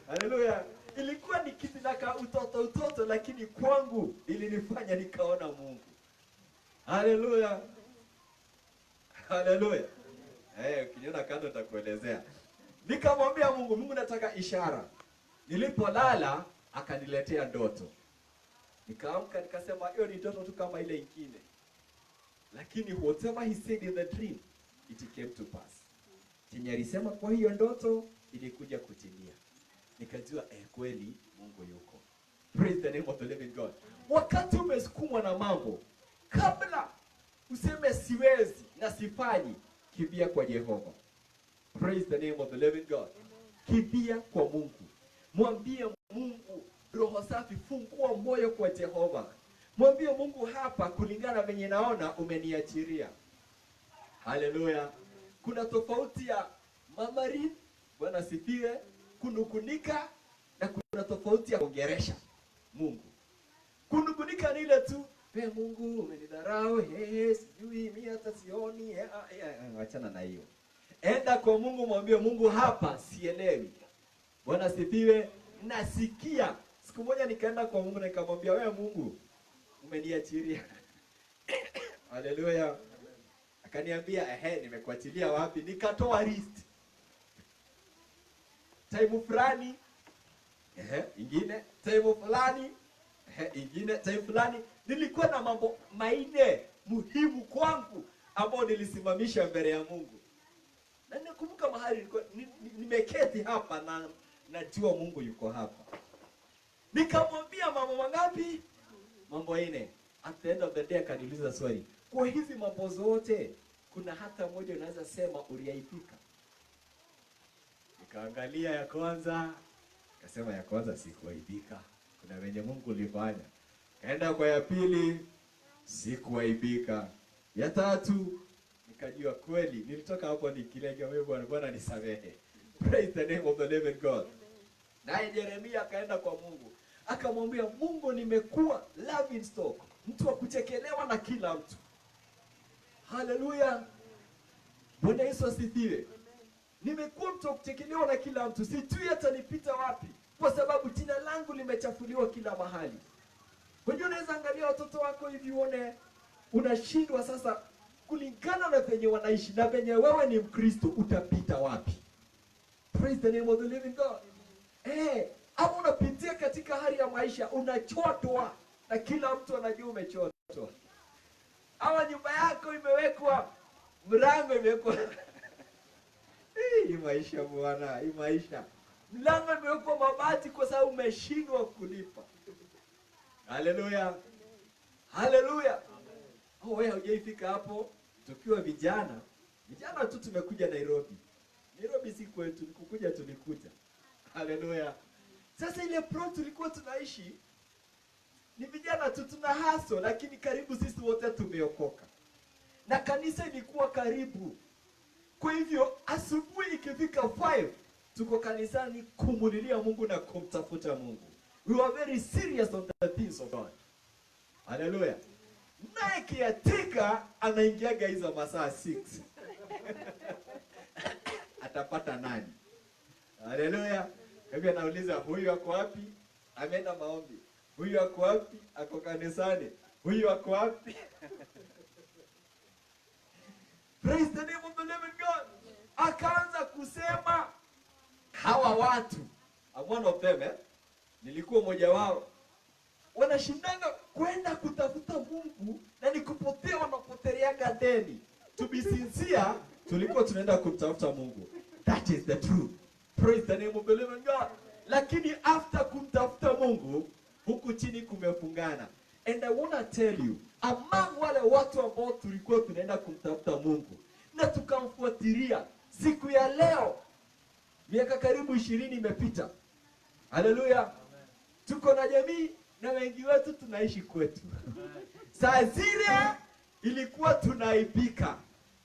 Haleluya. Ilikuwa ni kitu naka utoto, lakini kwangu ilinifanya nikaona Mungu. Haleluya. Haleluya. Ukiniona kando nitakuelezea. Nikamwambia Mungu nataka ishara. Nilipolala akaniletea ndoto. Nikaamka nikasema hiyo ni ndoto tu kama ile nyingine. Lakini whatever he said in the dream, it came to pass. Chenye alisema kwa hiyo ndoto ilikuja kutimia. Nikajua kweli Mungu yuko. Praise the name of the living God. Wakati umesukumwa na mambo, kabla useme siwezi na sifanyi, kimbia kwa Yehova. Praise the name of the living God. Kimbia kwa Mungu. Mwambie Mungu, roho safi, fungua moyo kwa Jehova. Mwambie Mungu, hapa kulingana venye naona umeniachiria. Haleluya. Kuna tofauti ya mamari, Bwana sifiwe, kunukunika, na kuna tofauti ya kuongeresha Mungu. Kunukunika ni ile tu, Mungu umenidharau, sijui mimi hata sioni, achana na hiyo. Enda kwa Mungu, mwambie Mungu, hapa sielewi. Bwana sifiwe, nasikia. Siku moja nikaenda kwa Mungu na nikamwambia, wewe Mungu umeniachiria. Haleluya. Akaniambia, nimekuachilia wapi? Nikatoa list. Time fulani, ingine, time fulani, ingine, time fulani. Nilikuwa na mambo maine muhimu kwangu ambao nilisimamisha mbele ya Mungu. Na nakumbuka mahali nilikuwa nimeketi hapa na najua Mungu yuko hapa. Nikamwambia mambo mangapi? Mambo 4. At the end of the day akaniuliza swali, kwa hizi mambo zote kuna hata moja unaweza sema uliaibika? Nikaangalia ya kwanza, akasema ya kwanza sikuaibika. Kuna wenye Mungu ulifanya. Kaenda kwa ya pili, sikuaibika. Ya tatu, nikajua kweli nilitoka hapo nikilega, wewe Bwana nisamehe. Praise the name of the living God. Naye Yeremia akaenda kwa Mungu, akamwambia Mungu, nimekuwa laughing stock, mtu wa kuchekelewa na kila mtu. Haleluya. Bwana Yesu asifiwe. Nimekuwa mtu wa kuchekelewa na kila mtu, sijui hata nipita wapi, kwa sababu jina langu limechafuliwa kila mahali. Wewe unaweza angalia watoto wako hivi uone unashindwa sasa kulingana na venye wanaishi na venye wewe ni Mkristo utapita wapi? Praise the name of the living God. Ama unapitia katika hali ya maisha unachotwa na kila mtu anajua umechotwa. Ama nyumba yako imewekwa mlango imewekwa hii maisha bwana, hii maisha. Mlango imewekwa mabati kwa sababu umeshindwa kulipa. Haleluya. Haleluya. Wewe hujaifika hapo. Tukiwa vijana tu tumekuja Nairobi. Nairobi si kwetu, tulikuja. Haleluya. Sasa ile plot tulikuwa tunaishi ni vijana tu, tuna hustle, lakini karibu sisi wote tumeokoka. Na kanisa ilikuwa karibu. Kwa hivyo asubuhi ikifika 5 tuko kanisani kumulilia Mungu na kumtafuta Mungu. We were very serious on the things of God. Haleluya. Naye kiatika anaingiaga hizo masaa 6. Atapata nani? Haleluya. Hivyo anauliza, huyu ako wapi? Ameenda maombi. Huyu ako wapi? Ako kanisani. Huyu ako wapi? Praise the name of the living God. Akaanza kusema hawa watu, I'm one of them, nilikuwa mmoja wao. Wanashindanga kwenda kutafuta Mungu na nikupotea wanapoteleaga deni. To be sincere, tulikuwa tunaenda kumtafuta Mungu. That is the truth. Praise the name of the living God. Lakini after kumtafuta Mungu, huku chini kumefungana. And I want to tell you, among wale watu ambao tulikuwa tunaenda kumtafuta Mungu na tukamfuatilia, siku ya leo miaka karibu 20 imepita. Haleluya. Tuko na jamii na wengi wetu tunaishi kwetu. Saa zile ilikuwa tunaibika.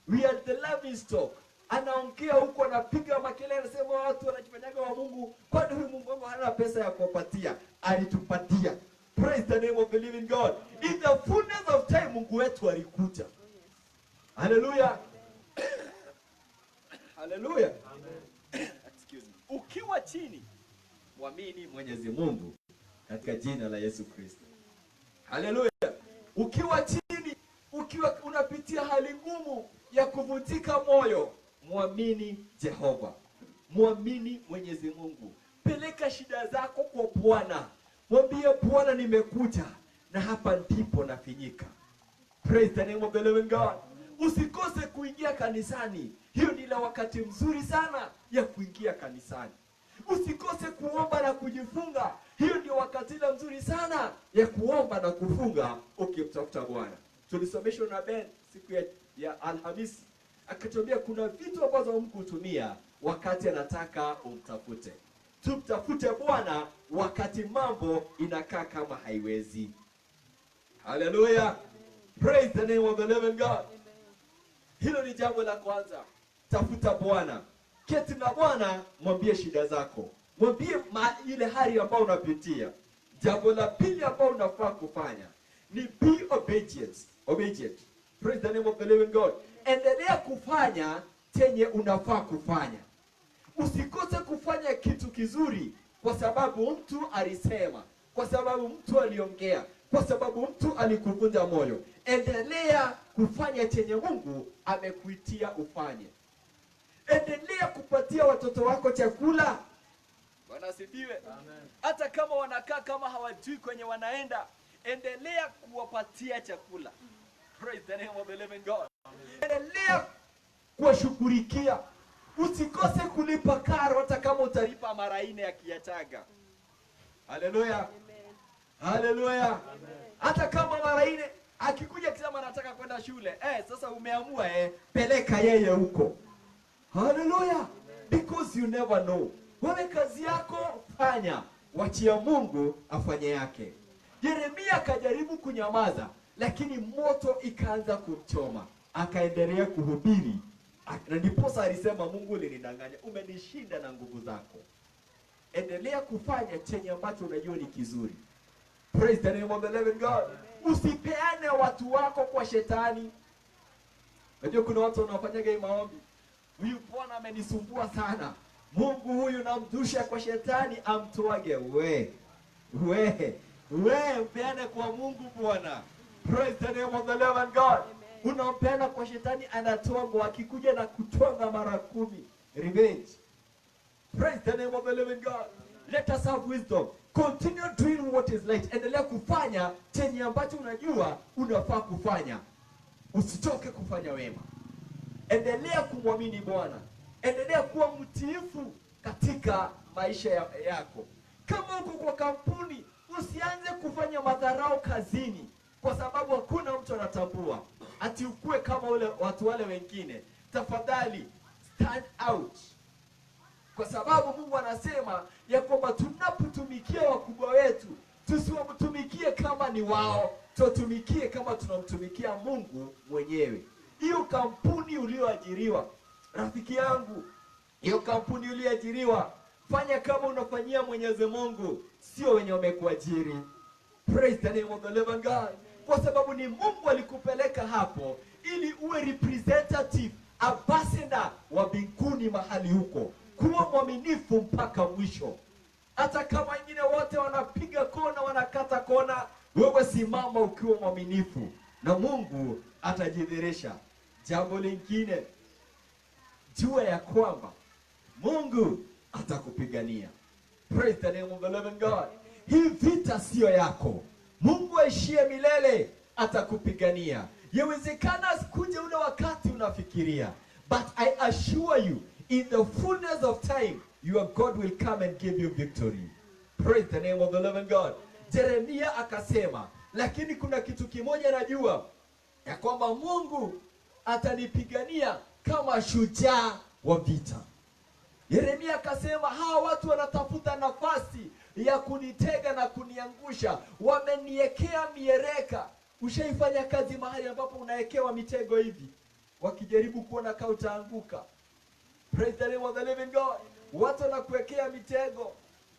We are the laughing stock. Anaongea huko anapiga makelele anasema watu wanajifanyaga wa Mungu. Kwani huyu Mungu wangu hana pesa ya kuwapatia? Alitupatia. Praise the name of the living God. In the fullness of time Mungu wetu alikuja. Hallelujah. Hallelujah. Amen. Excuse me. Ukiwa chini, muamini Mwenyezi Mungu katika jina la Yesu Kristo. Hallelujah. Ukiwa chini, ukiwa unapitia hali ngumu ya kuvunjika moyo, muamini Jehova. Muamini Mwenyezi Mungu. Peleka shida zako kwa Bwana. Mwambie Bwana, nimekuja na hapa ndipo nafinyika. Praise the name of the living God. Usikose kuingia kanisani. Hiyo ni ile wakati mzuri sana ya kuingia kanisani. Usikose kuomba na kujifunga. Hiyo ndio wakati ile mzuri sana ya kuomba na kufunga ukimtafuta Bwana. Tulisomeshwa na Ben siku ya Alhamisi. Akatuambia kuna vitu ambazo Mungu hutumia wakati anataka umtafute. tumtafute Bwana wakati mambo inakaa kama haiwezi. Hallelujah. Praise the name of the living God. Hilo ni jambo la kwanza. Tafuta Bwana. Keti na Bwana, mwambie shida zako. Mwambie ile hali ambayo unapitia. Jambo la pili ambalo unafaa kufanya ni be obedient. Obedient. Praise the name of the living God. Endelea kufanya chenye unafaa kufanya. Usikose kufanya kitu kizuri kwa sababu mtu alisema, kwa sababu mtu aliongea, kwa sababu mtu alikuvunja moyo. Endelea kufanya chenye Mungu amekuitia ufanye. Endelea kupatia watoto wako chakula. Bwana asifiwe. Amen. Hata kama wanakaa kama hawajui kwenye wanaenda, endelea kuwapatia chakula. Praise the name of the living God. Endelea kuwashughulikia. Usikose kulipa karo hata kama utalipa mara 4 ya kiachaga. Haleluya. Haleluya. Hata kama mara 4 akikuja kisema anataka kwenda shule, sasa umeamua peleka yeye huko. Haleluya. Because you never know. Wewe kazi yako fanya, wachia Mungu afanye yake. Yeremia akajaribu kunyamaza, lakini moto ikaanza kumchoma. Akaendelea kuhubiri. Na ndiposa alisema, Mungu ulinidanganya, umenishinda na nguvu zako. Endelea kufanya chenye ambacho unajua ni kizuri. Praise the name of the living God. Usipeane watu wako kwa shetani. Unajua kuna watu wanaofanyaga hii maombi. Huyu Bwana amenisumbua sana, Mungu huyu namdusha kwa shetani amtoage. Mpeane kwa Mungu Bwana. Praise the name of the living God. Unampeana kwa shetani, anatoa, akikuja na kutonga mara 10. Revenge. Praise the name of the living God. Let us have wisdom. Continue doing what is right. Endelea kufanya chenye ambacho unajua unafaa kufanya. Usichoke kufanya wema. Endelea kumwamini Bwana. Endelea kuwa mtiifu katika maisha yako. Kama uko kwa kampuni, usianze kufanya madharau kazini kwa sababu hakuna mtu anatambua. Ati ukue kama watu wale wengine. Tafadhali stand out. Kwa sababu Mungu anasema ya kwamba tunapotumikia wakubwa wetu, tusiwatumikie kama ni wao, tutumikie kama tunamtumikia Mungu mwenyewe. Hiyo kampuni ulioajiriwa, rafiki yangu, hiyo kampuni ulioajiriwa, fanya kama unafanyia Mwenyezi Mungu, sio wenye wamekuajiri. Praise the name of the living God. Kwa sababu ni Mungu alikupeleka hapo ili uwe representative, ambassador wa mbinguni mahali huko. Kuwa mwaminifu mpaka mwisho. Hata kama wengine wote wanapiga kona, wanakata kona, wewe simama ukiwa mwaminifu na Mungu atajidhihirisha. Jambo lingine, jua ya kwamba Mungu atakupigania. Praise the name of the living God. Hii vita sio yako. Mungu aishie milele atakupigania. Yawezekana kuja ule wakati unafikiria, but I assure you, in the fullness of time, your God will come and give you victory. Praise the name of the living God. Yeremia akasema, lakini kuna kitu kimoja najua, ya kwamba Mungu atanipigania kama shujaa wa vita. Yeremia akasema, hawa watu wanatafuta nafasi ya kunitega na kuniangusha. Wameniekea miereka. Ushaifanya kazi mahali ambapo unaekewa mitego hivi, wakijaribu kuona kama utaanguka? Praise the name of the living God. Watu wanakuwekea mitego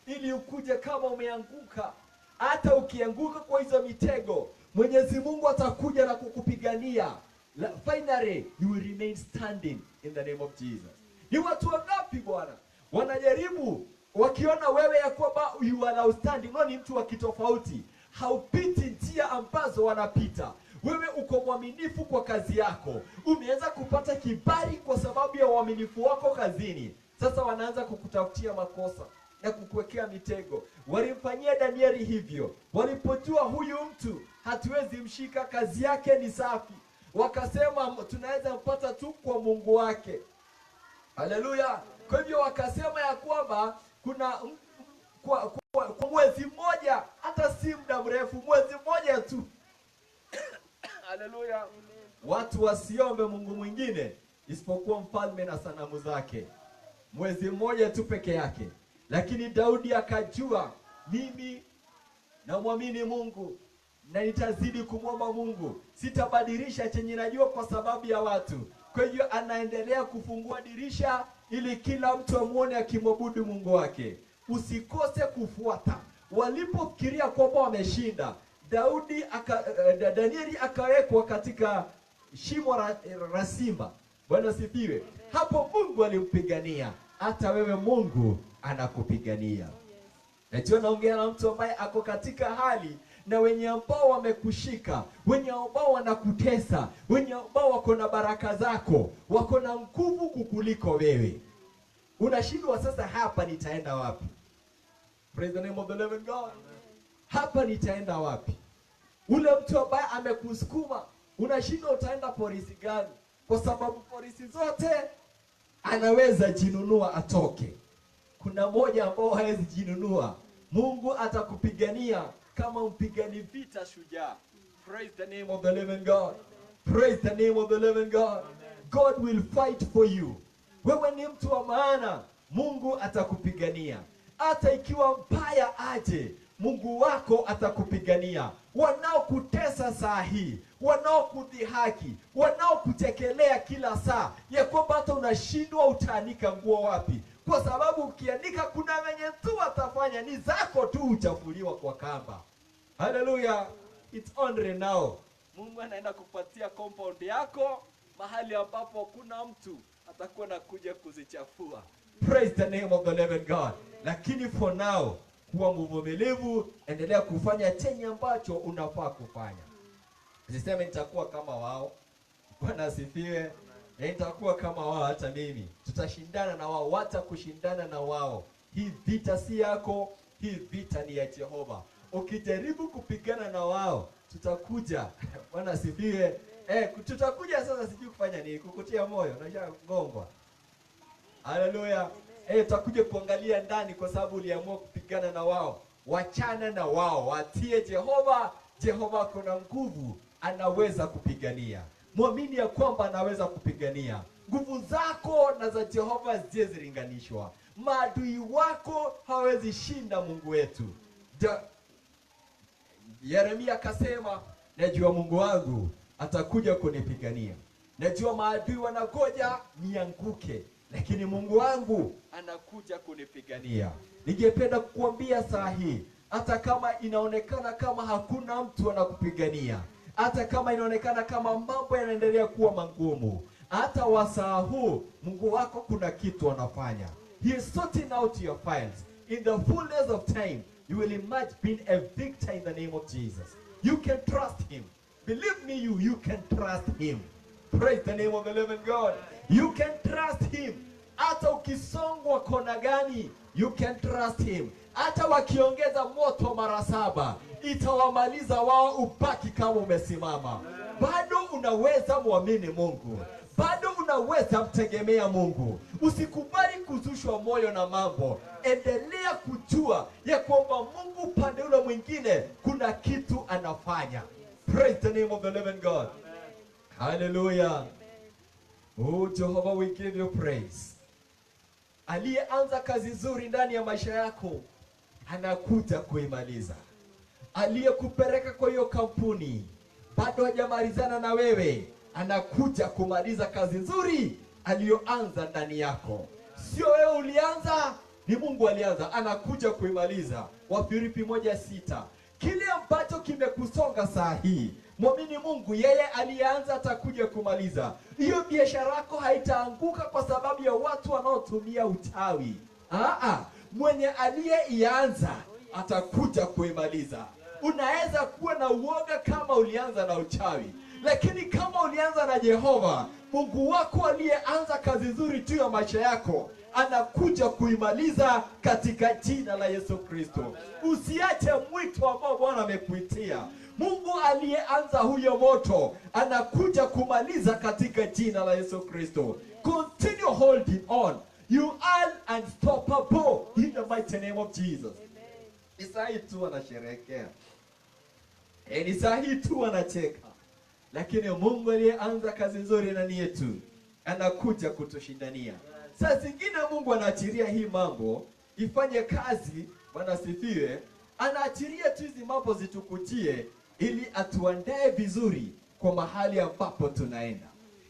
ili ukuje kama umeanguka. Hata ukianguka kwa hizo mitego, Mwenyezi Mungu atakuja na kukupigania. Finally, you will remain standing in the name of Jesus. Ni watu wangapi Bwana wanajaribu, wakiona wewe ya kwamba you are outstanding, no, ni mtu wa kitofauti, haupiti njia ambazo wanapita. Wewe uko mwaminifu kwa kazi yako. Umeanza kupata kibali kwa sababu ya uaminifu wako kazini. Sasa wanaanza kukutafutia makosa na kukuwekea mitego. Walimfanyia Danieli hivyo. Walipojua huyu mtu hatuwezi mshika, kazi yake ni safi, wakasema tunaweza mpata tu kwa Mungu wake. Haleluya. Kwa hivyo wakasema ya kwamba kuna kwa mwezi mmoja, hata si muda mrefu, mwezi mmoja tu. Haleluya. Watu wasiombe Mungu mwingine isipokuwa mfalme na sanamu zake. Mwezi mmoja tu peke yake. Lakini Daudi akajua, mimi namwamini Mungu na nitazidi kumwomba Mungu, sitabadilisha chenye najua kwa sababu ya watu. Kwa hiyo anaendelea kufungua dirisha ili kila mtu amuone akimwabudu Mungu wake. Usikose kufuata. Walipofikiria kwamba wameshinda, Danieli akawekwa katika shimo la simba. Bwana sifiwe. Hapo Mungu alimpigania. Hata wewe Mungu anakupigania. Najua naongea na mtu ambaye ako katika hali na wenye ambao wamekushika, wenye ambao wanakutesa, wenye ambao wako na baraka zako, wako na nguvu kukuliko wewe. Unashindwa sasa, hapa nitaenda wapi? Praise the name of the living God. Hapa nitaenda wapi? Ule mtu ambaye amekusukuma, unashindwa utaenda polisi gani? Kwa sababu polisi zote anaweza jinunua atoke. Kuna moja ambao hawezi jinunua. Mungu atakupigania kama mpigani vita shujaa. Praise the name of the living God. Praise the name of the living God. God will fight for you. Wewe ni mtu wa maana, Mungu atakupigania. Hata ikiwa mbaya aje, Mungu wako atakupigania. Wanaokutesa saa hii, wanaokudhihaki, wanaokutekelea kila saa, ya kwamba hata unashindwa utaanika nguo wapi. Kwa sababu ukianika kuna wenye tu watafanya, ni zako tu uchafuliwa kwa kamba. Hallelujah. It's only now. Mungu anaenda kupatia compound yako mahali ambapo kuna mtu atakuwa nakuja kuzichafua. Praise the name of the living God. Lakini for now, kuwa mvumilivu, endelea kufanya chenye ambacho unafaa kufanya. Usiseme nitakuwa kama wao. Bwana asifiwe. Nitakuwa kama wao, hata mimi. Tutashindana na wao, hata kushindana na wao. Hii vita si yako, hii vita ni ya Jehova. Ukijaribu kupigana na wao, tutakuja. Bwana asifiwe. Tutakuja sasa, sijui kufanya nini, kukutia moyo, unashagongwa. Haleluya. Tutakuja kuangalia ndani, kwa sababu uliamua kupigana na wao. Wachana na wao, watie Jehova. Jehova kuna nguvu, anaweza kupigania. Muamini ya kwamba anaweza kupigania. Nguvu zako na za Jehova zilinganishwa. Maadui wako hawezi shinda Mungu wetu. Yeremia akasema, najua Mungu wangu atakuja kunipigania. Najua maadui wanagoja nianguke, lakini Mungu wangu anakuja kunipigania. Ningependa kukuambia saa hii, hata kama inaonekana kama hakuna mtu anakupigania, hata kama inaonekana kama mambo yanaendelea kuwa magumu, hata wasaa huu Mungu wako kuna kitu anafanya. He is sorting out your files. In the fullness of time, you will emerge being a victor in the name of Jesus. You can trust him. Believe me, you can trust him. Praise the name of the living God. You can trust him. Hata ukisongwa kona gani, you can trust him. Hata wakiongeza moto mara 7, itawamaliza wao, ubaki kama umesimama. Bado unaweza muamini Mungu. Bado unaweza mtegemea Mungu. Usikubali kuzushwa moyo na mambo. Endelea kujua ya kwamba Mungu upande ule mwingine kuna kitu anafanya. Praise the name of the living God. Hallelujah. Oh Jehovah, we give you praise. Aliyeanza kazi nzuri ndani ya maisha yako anakuja kuimaliza. Aliyekupeleka kwa hiyo kampuni bado hajamalizana na wewe, anakuja kumaliza kazi nzuri aliyoanza ndani yako. Sio wewe ulianza, ni Mungu alianza, anakuja kuimaliza. Wafilipi 1:6. Kile ambacho kimekusonga saa hii, muamini Mungu, yeye alianza, atakuja kumaliza. Hiyo biashara yako haitaanguka kwa sababu ya watu wanaotumia uchawi. Mwenye aliyeianza atakuja kuimaliza. Unaweza kuwa na uoga kama ulianza na uchawi, lakini kama ulianza na Jehova, Mungu wako aliyeanza kazi nzuri juu ya maisha yako, anakuja kuimaliza katika jina la Yesu Kristo. Usiache mwito ambao Bwana amekuitia. Mungu aliyeanza huyo moto anakuja kumaliza katika jina la Yesu Kristo. Continue holding on. You are unstoppable in the mighty name of Jesus. Ni saa hii tu wanasherehekea. Ni saa hii tu wanacheka. Lakini Mungu aliyeanza kazi nzuri ndani yetu anakuja kutushindania. Saa zingine Mungu anaachilia hii mambo ifanye kazi, Bwana asifiwe, anaachilia tu hizi mambo zitukujie ili atuandae vizuri kwa mahali ambapo tunaenda.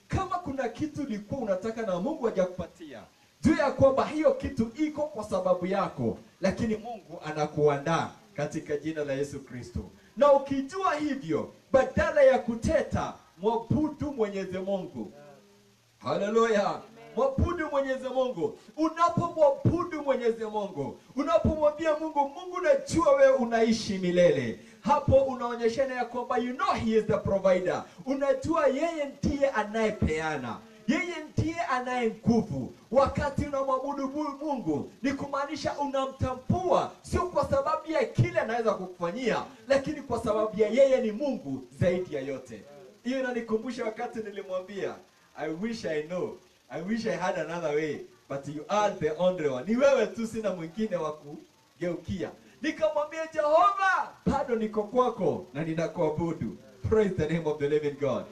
Kama kuna kitu ulikuwa unataka na Mungu hajakupatia, jua ya kwamba hiyo kitu iko kwa sababu yako, lakini Mungu anakuandaa katika jina la Yesu Kristo. Na ukijua hivyo, badala ya kuteta, mwabudu Mwenyezi Mungu. Haleluya. Mwabudu Mwenyezi Mungu. Unapomwabudu Mwenyezi Mungu, unapomwambia Mungu, Mungu najua wewe unaishi milele, hapo unaonyeshana ya kwamba you know he is the provider. Unajua yeye ndiye anayepeana, yeye ndiye anaye nguvu. Wakati unamwabudu Mungu, ni kumaanisha unamtambua, sio kwa sababu ya kile anaweza kukufanyia, lakini kwa sababu ya yeye ni Mungu zaidi ya yote. Hiyo inanikumbusha wakati nilimwambia, I wish I had another way, but you are the only one. Ni wewe tu, sina mwingine wa kugeukia. Nikamwambia, Jehova, bado niko kwako na ninakuabudu. Praise the name of the living God.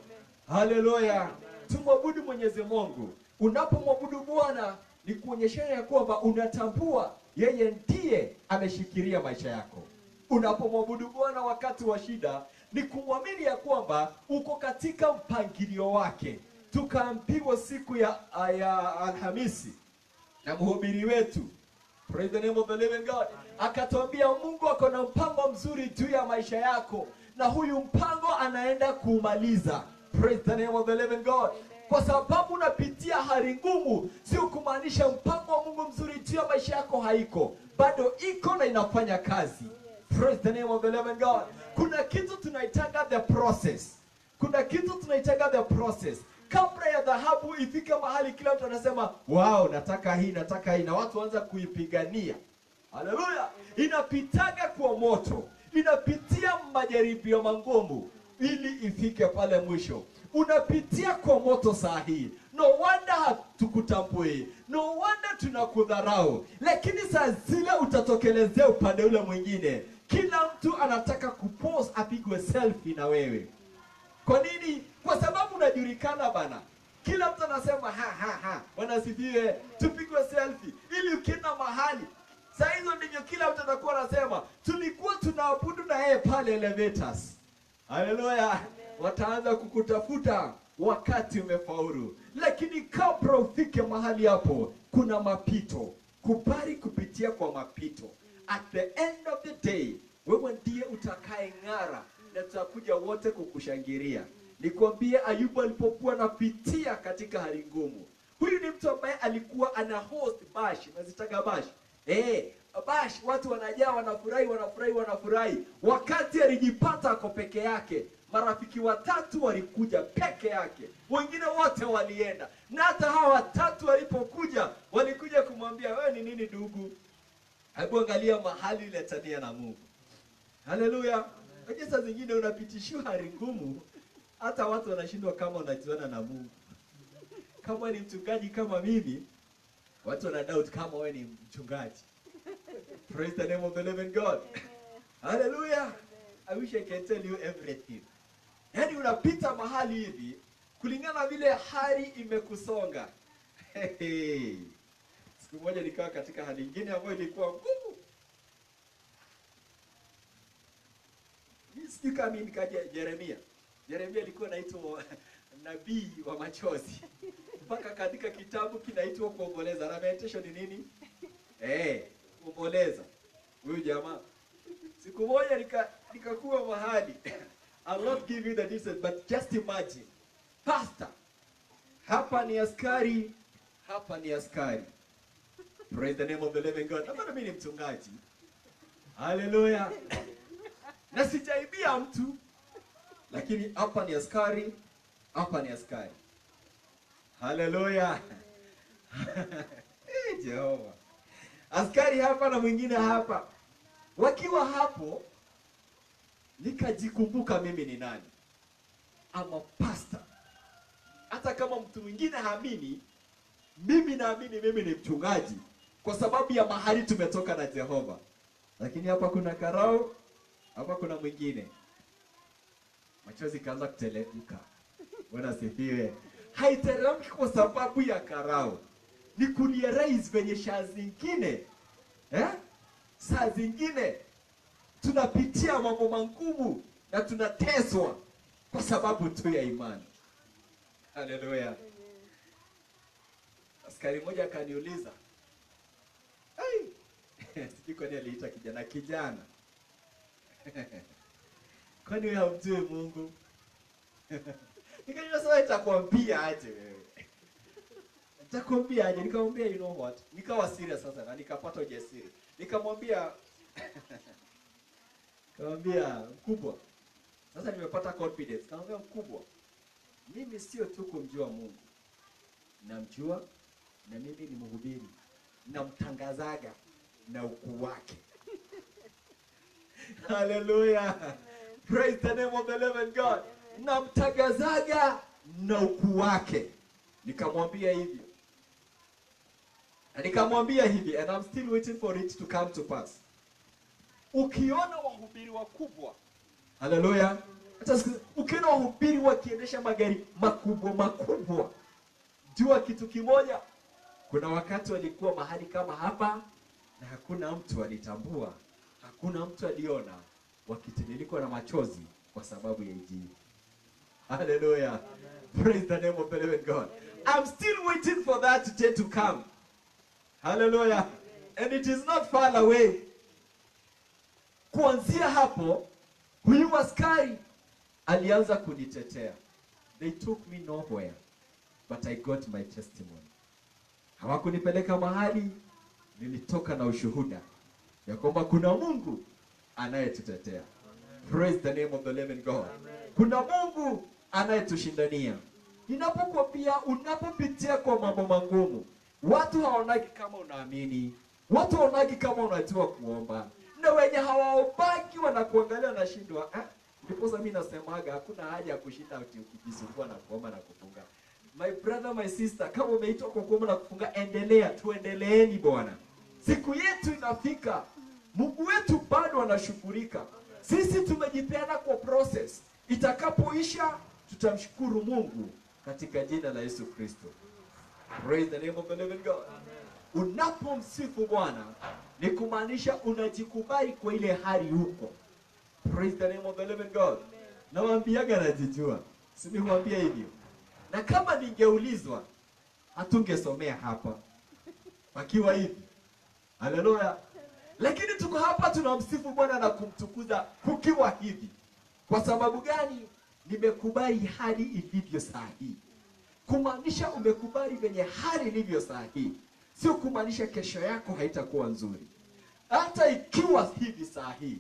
Hallelujah. Tumwabudu Mwenyezi Mungu. Unapomwabudu Bwana ni kuonyesha ya kwamba unatambua yeye ndiye ameshikilia maisha yako. Unapomwabudu Bwana wakati wa shida ni kumwamini ya kwamba uko katika mpangilio wake. Tukaambiwa siku ya Alhamisi na mhubiri wetu, praise the name of the living God, akatuambia Mungu ako na mpango mzuri juu ya maisha yako, na huyu mpango anaenda kumaliza. Praise the name of the living God. Kwa sababu unapitia hali ngumu, sio kumaanisha mpango wa Mungu mzuri juu ya maisha yako haiko. Bado iko na inafanya kazi. Praise the name of the living God. Kuna kitu tunaitaga the process. Kuna kitu tunaitaga the process. Kabla ya dhahabu ifike mahali kila mtu anasema, wow, nataka hii, na watu waanza kuipigania. Haleluya. Inapitaga kwa moto, inapitia majaribio magumu ili ifike pale mwisho. Unapitia kwa moto saa hii. No wonder hatukutambui. No wonder tunakudharau. Lakini saa zile utatokelezea upande ule mwingine, kila mtu anataka kupost apigwe selfie na wewe. Kwa nini? Kwa sababu unajulikana bana. Kila mtu anasema Bwana asifiwe, tupigwe selfie ili ukienda mahali. Saa hizo ndivyo kila mtu atakuwa anasema, tulikuwa tunaabudu na yeye pale elevators. Haleluya. Wataanza kukutafuta wakati umefaulu. Lakini kabla ufike mahali hapo, kuna mapito. Kubali kupitia kwa mapito. At the end of the day, wewe ndiye utakaye ng'ara na tutakuja wote kukushangilia. Nikwambie, Ayubu alipokuwa anapitia katika hali ngumu, huyu ni mtu ambaye alikuwa ana host bash, nazitaga bash. Bash, watu wanajaa, wanafurahi. Wakati alijipata ako peke yake, marafiki watatu walikuja peke yake, wengine wote walienda. Na hata hawa watatu walipokuja, walikuja kumwambia, wewe ni nini ndugu? Hebu angalia mahali letania na Mungu. Haleluya. Kwa saa zingine unapitishiwa hali ngumu, hata watu wanashindwa kama unajiona na Mungu. Kama ni mchungaji kama mimi, watu wana doubt kama wewe ni mchungaji. Praise the name of the living God. Hallelujah. I wish I can tell you everything. Yaani unapita mahali hivi kulingana vile hali imekusonga. Siku moja nikawa katika hali nyingine ambayo ilikuwa ngumu. Sijui kama nikaja Yeremia. Yeremia alikuwa anaitwa nabii wa machozi. Mpaka katika kitabu kinaitwa kuomboleza. Lamentation ni nini? Kuomboleza. Huyu jamaa. Siku moja nikakuwa mahali. I'll not give you the details, but just imagine. Pastor, hapa ni askari, hapa ni askari. Praise the name of the living God. Hapa mimi ni mchungaji. Hallelujah. Na sijaibia mtu, lakini hapa ni askari, hapa ni askari. Hallelujah. Jehova. Askari hapa na mwingine hapa. Wakiwa hapo, nikajikumbuka mimi ni nani. I'm a pastor. Hata kama mtu mwingine haamini, mimi naamini mimi ni mchungaji, kwa sababu ya mahali tumetoka na Jehova. Lakini hapa kuna karao, hapa kuna mwingine. Machozi kaanza kuteremka. Bwana asifiwe. Haiteremki kwa sababu ya karao. Ni kurealize venye shaa zingine Saa zingine tunapitia mambo magumu na tunateswa kwa sababu tu ya imani. Haleluya. Askari mmoja akaniuliza, sijui kwa nini aliita kijana. Kwani wewe hamjui Mungu? Nikajua sasa itakwambia aje wewe. Nitakwambia aje? Nikamwambia you know what? Nikawa serious sasa na nikapata ujasiri. Nikamwambia mkubwa. Sasa nimepata confidence. Nikamwambia mkubwa, mimi sio tu kumjua Mungu. Namjua na mimi ni mhubiri. Namtangazaga na ukuu wake. Hallelujah. Praise the name of the living God. Namtangazaga na ukuu wake. Nikamwambia hivi and I'm still waiting for it to come to pass. Ukiona wahubiri wakubwa, haleluya, ukiona wahubiri wakiendesha magari makubwa, jua kitu kimoja, kuna wakati walikuwa mahali kama hapa na hakuna mtu alitambua, hakuna mtu aliona, wakitililikwa na machozi kwa sababu ya Injili. Hallelujah. Praise the name of the living God. I'm still waiting for that day to come. Hallelujah. And it is not far away. Kuanzia hapo, huyu askari alianza kunitetea. They took me nowhere, but I got my testimony. Hawakunipeleka mahali, nilitoka na ushuhuda ya kwamba kuna Mungu anayetutetea. Praise the name of the living God. Kuna Mungu anayetushindania. Ninapokuambia unapopitia kwa mambo magumu, watu haonagi kama unaamini, watu haonagi kama unajua kuomba, na wenye hawaombangi wanakuangalia na shindwa. Ndipo sasa mimi nasemaga hakuna haja ya kushinda ukijisumbua na kuomba na kufunga. My brother, my sister, kama umeitwa kwa kuomba na kufunga, endelea, tuendeleeni bwana. Siku yetu inafika. Mungu wetu bado anashukurika. Sisi tumejipeana kwa process. Itakapoisha tutamshukuru Mungu katika jina la Yesu Kristo. Praise the name of the living God. Unapomsifu Bwana ni kumaanisha unajikubali kwa ile hali huko. Praise the name of the living God. Nawaambiaga najijua. Si niwaambia hivyo. Na kama ningeulizwa hatungesomea hapa. Wakiwa hivi. Haleluya. Lakini tuko hapa tunamsifu Bwana na kumtukuza kukiwa hivi. Kwa sababu gani? Nimekubali hali ilivyo sahihi. Kumaanisha umekubali venye hali ilivyo sahihi. Sio kumaanisha kesho yako haitakuwa nzuri. Hata ikiwa hivi sahihi,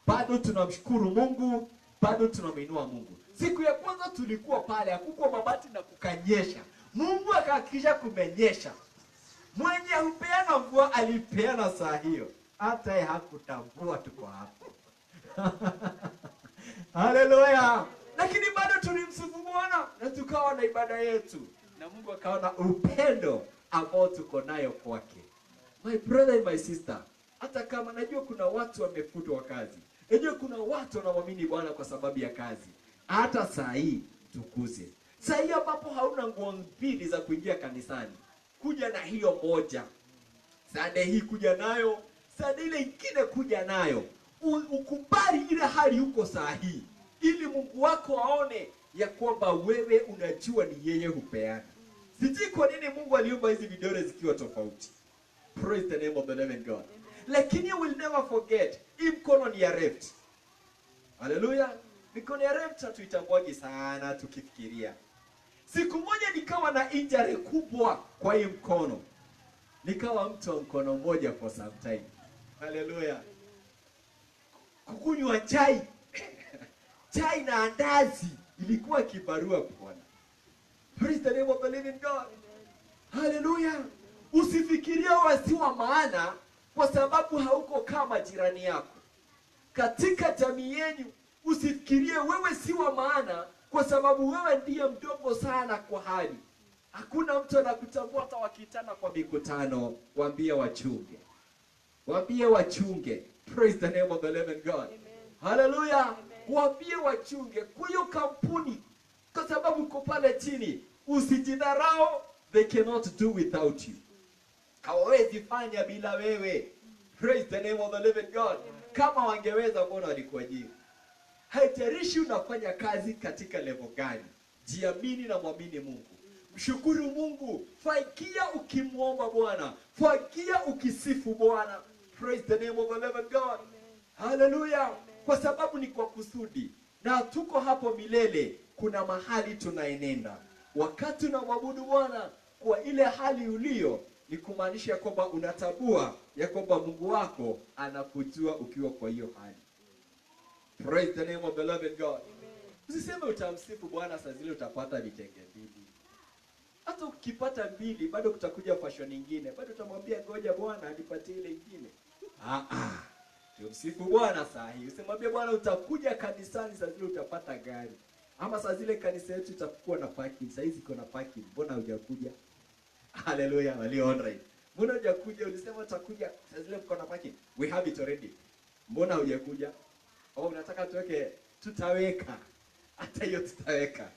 bado tunamshukuru Mungu, bado tunamwinua Mungu. Siku ya kwanza tulikuwa pale, hakukuwa mabati na kukanyesha. Mungu akahakikisha kumenyesha. Mwenye hupeana mvua alipeana saa hiyo. Hata yeye hakutambua tuko hapo. Haleluya. Lakini bado tulimsifu Bwana na tukawa na ibada yetu. Na Mungu akaona upendo ambao tuko nayo kwake. My brother and my sister, hata kama najua kuna watu wamefutwa kazi. Najua kuna watu wanaamini Bwana kwa sababu ya kazi. Hata saa hii tukuze. Saa hii ambapo hauna nguo mbili za kuingia kanisani, kuja na hiyo moja. Sunday hii kuja nayo, Sunday ile ingine kuja nayo. Ukubali ile hali uko saa hii, ili Mungu wako aone ya kwamba wewe unajua ni yeye hupeana. Sijui kwa nini Mungu aliumba hizi vidole zikiwa tofauti. Praise the name of the living God. Lakini you will never forget, hii mkono ni ya left. Hallelujah. Mikono ya left hatuitambuaji sana tukifikiria. Siku moja nikawa na injury kubwa kwa hii mkono. Nikawa mtu wa mkono mmoja for some time. Hallelujah. Kukunywa chai. Chai na andazi ilikuwa kibarua Bwana. Praise the name of the living God. Hallelujah. Usifikirie wasiwa maana kwa sababu hauko kama jirani yako. Katika jamii yenu usifikirie wewe si wa maana kwa sababu wewe ndiye mdogo sana kwa hali. Hakuna mtu anakutambua hata wakitana kwa mikutano. Waambie wachunge. Waambie wachunge. Praise the name of the living God. Amen. Hallelujah. Waambie wachunge kwa hiyo kampuni kwa sababu uko pale chini. Usijidharau, they cannot do without you. Hawawezi fanya bila wewe. Praise the name of the living God. Kama wangeweza, mbona walikuajiri? Haijalishi unafanya kazi katika level gani, jiamini na mwamini Mungu. Mshukuru Mungu, fakia ukimwomba Bwana, fakia ukisifu Bwana. Praise the name of the living God. Hallelujah. Kwa sababu ni kwa kusudi, na tuko hapo milele. Kuna mahali tunaenenda. Wakati unamwabudu Bwana kwa ile hali ulio, ni kumaanisha kwamba unatabua ya kwamba Mungu wako anakujua ukiwa kwa hiyo hali. Praise the name of the living God. Usiseme utamsifu Bwana saa zile utapata vitenge mbili. Hata ukipata mbili bado kutakuja fashion nyingine. Bado utamwambia ngoja Bwana anipatie ile nyingine. Tumsifu Bwana saa hii. Usimwambie Bwana utakuja kanisani saa zile utapata gari. Ama saa zile kanisa yetu itakuwa na parking. Saa hizi iko na parking. Mbona hujakuja? Hallelujah. Walio alright. Mbona hujakuja? Ulisema utakuja saa zile mko na parking. We have it already. Mbona hujakuja? Au unataka tuweke? Tutaweka. Hata hiyo tutaweka.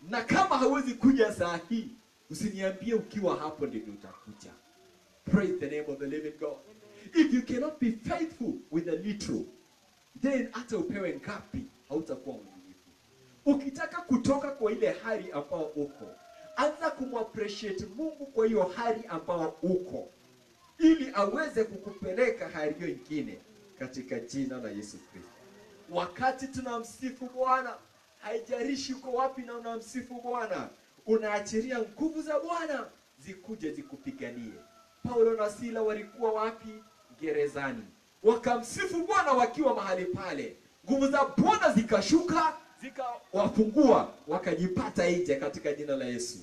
Na kama hauwezi kuja saa hii, usiniambie ukiwa hapo ndio utakuja. Praise the name of the living God. If you cannot be faithful with the little, then hata upewe ngapi hautakuwa mwaminifu. Ukitaka kutoka kwa ile hali ambao uko, anza kumappreciate Mungu kwa hiyo hali ambao uko, ili aweze kukupeleka hali hiyo nyingine katika jina la Yesu Kristo. Wakati tunamsifu Bwana, haijalishi uko wapi na unamsifu Bwana, unaachiria nguvu za Bwana zikuje zikupiganie. Paulo na Sila walikuwa wapi? Gerezani. Wakamsifu Bwana wakiwa mahali pale. Nguvu za Bwana zikashuka, zikawafungua, wakajipata nje katika jina la Yesu.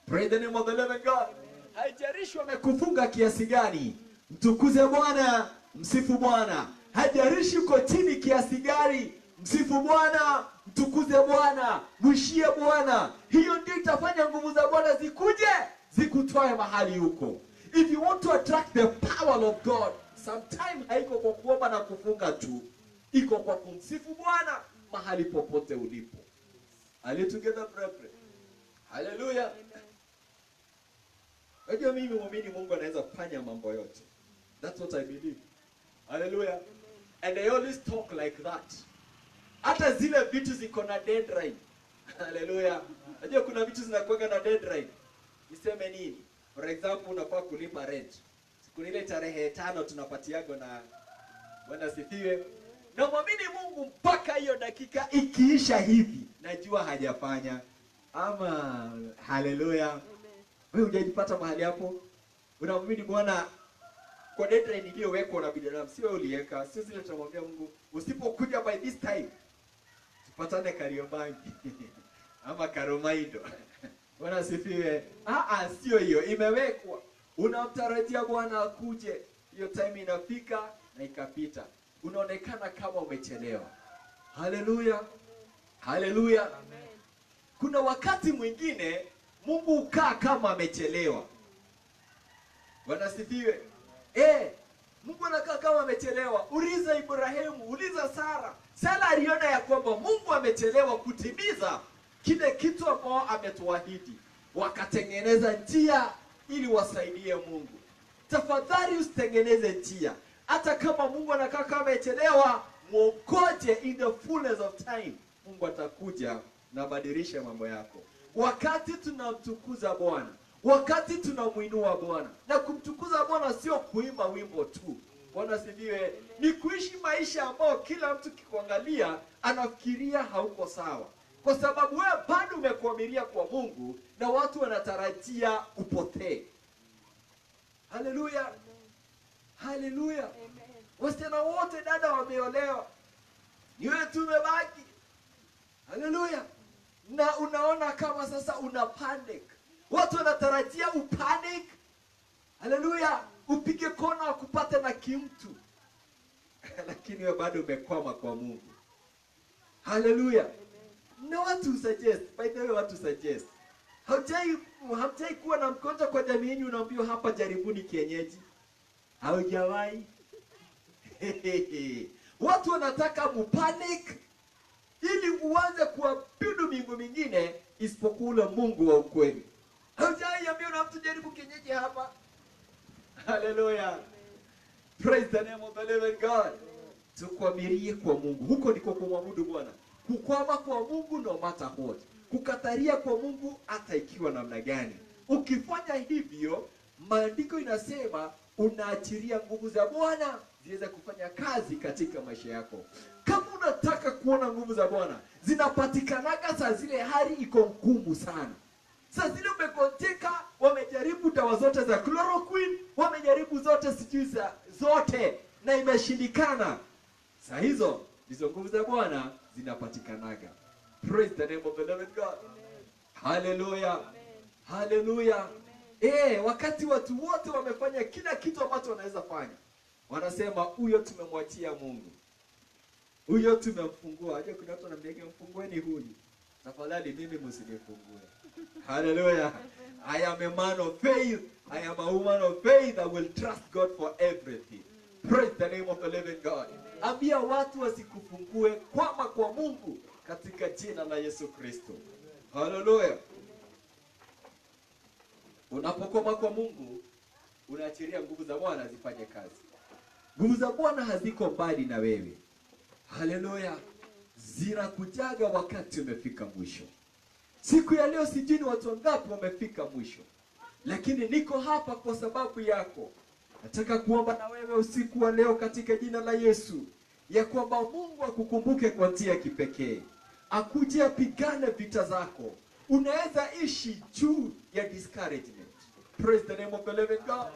Praise the name of the living God. Haijalishi wamekufunga kiasi gani, mtukuze Bwana, msifu Bwana. Haijalishi uko chini kiasi gani, msifu Bwana, mtukuze Bwana, mwishie Bwana. Hiyo ndio itafanya nguvu za Bwana zikuje, zikutoe mahali huko. If you want to attract the power of God, sometime haiko kwa kuomba na kufunga tu, iko kwa kumsifu Bwana mahali popote ulipo. Are you together, brethren? Hallelujah. Unajua mimi muamini Mungu anaweza kufanya mambo yote. That's what I believe. Hallelujah. And they always talk like that. Hata zile vitu ziko na deadline. Hallelujah. Unajua kuna vitu zinakuwa na deadline. Niseme nini? For example, unafaa kulipa rent. Siku ile tarehe 5 tunapatiago na Bwana sifiwe. Na muamini Mungu mpaka hiyo dakika ikiisha hivi, najua hajafanya. Ama hallelujah. Wewe hujajipata mahali hapo? Unamwamini Bwana kwa deadline iliyowekwa na binadamu, sio uliweka. Sio zile tunamwambia Mungu, usipokuja by this time tupatane Kariobangi ama Karomaido. Bwana sifiwe. Sio hiyo, imewekwa. Unamtarajia Bwana akuje, hiyo time inafika na ikapita. Unaonekana kama umechelewa. Hallelujah. Hallelujah. Amen. Kuna wakati mwingine Mungu ukaa kama amechelewa. Bwana sifiwe. Mungu anakaa kama amechelewa. Uliza Ibrahimu, uliza Sara. Sara aliona ya kwamba Mungu amechelewa kutimiza kile kitu ambao ametuahidi. Wakatengeneza njia ili wasaidie Mungu. Tafadhali usitengeneze njia. Hata kama Mungu anakaa kama amechelewa, muongoje in the fullness of time. Mungu atakuja na badilisha mambo yako. Wakati tunamtukuza Bwana, wakati tunamuinua Bwana, na kumtukuza Bwana sio kuimba wimbo tu. Bwana sifiwe. Ni kuishi maisha ambayo kila mtu kikuangalia anafikiria hauko sawa. Kwa sababu wewe bado umekuamilia kwa Mungu na watu wanatarajia upotee. Hallelujah. Hallelujah. Wasichana wote dada wameolewa, ni wewe tu umebaki. Hallelujah. Na unaona kama sasa una panic. Watu wanatarajia upanic. Hallelujah. Upige kona kupata na kimtu. Lakini wewe bado umekwama kwa Mungu. Hallelujah. Na watu suggest, by the way watu suggest. Hamjai kuwa na mgonjwa kwa jamii yenu unaambiwa hapa jaribuni kienyeji? Haujawahi? Watu wanataka mupanic ili uanze kuabudu miungu mingine isipokuwa ule Mungu wa ukweli. Haujawahi ambiwa na mtu jaribu kienyeji hapa? Hallelujah. Praise the name of the living God. Tukwamirie kwa Mungu. Huko ndiko kumwabudu Bwana. Kukwama kwa Mungu no matter what. Kukataria kwa Mungu hata ikiwa namna gani. Ukifanya hivyo, maandiko inasema unaachiria nguvu za Bwana ziweze kufanya kazi katika maisha yako. Kama unataka kuona nguvu za Bwana, zinapatikanaga saa zile hali iko ngumu sana. Saa zile umegonjeka, wamejaribu dawa zote za chloroquine, wamejaribu zote sijui zote na imeshindikana. Saa hizo ndizo nguvu za Bwana zinapatikanaga. Praise the name of the living God. Hallelujah. Hallelujah. Wakati watu wote wamefanya kila kitu ambacho wanaweza fanya, wanasema huyo tumemwachia Mungu, huyo tumemfungua. Aje kuna watu wanamwambia mfungueni huyu, tafadhali mimi msinifungue. Hallelujah. I am a man of faith. I am a woman of faith that will trust God for everything. Praise the name of the living God. Ambia watu wasikufungue, kwama kwa Mungu katika jina la Yesu Kristo. Hallelujah. Unapokoma kwa Mungu, unaachiria nguvu za Bwana zifanye kazi. Nguvu za Bwana haziko mbali na wewe. Hallelujah. Zinakujaga wakati umefika mwisho. Siku ya leo sijui ni watu wangapi wamefika mwisho, lakini niko hapa kwa sababu yako. Nataka kuomba na wewe usiku wa leo katika jina la Yesu, ya kwamba Mungu akukumbuke kwa njia ya kipekee. Akuje apigane vita zako. Unaweza ishi juu ya discouragement. Praise the name of the living God.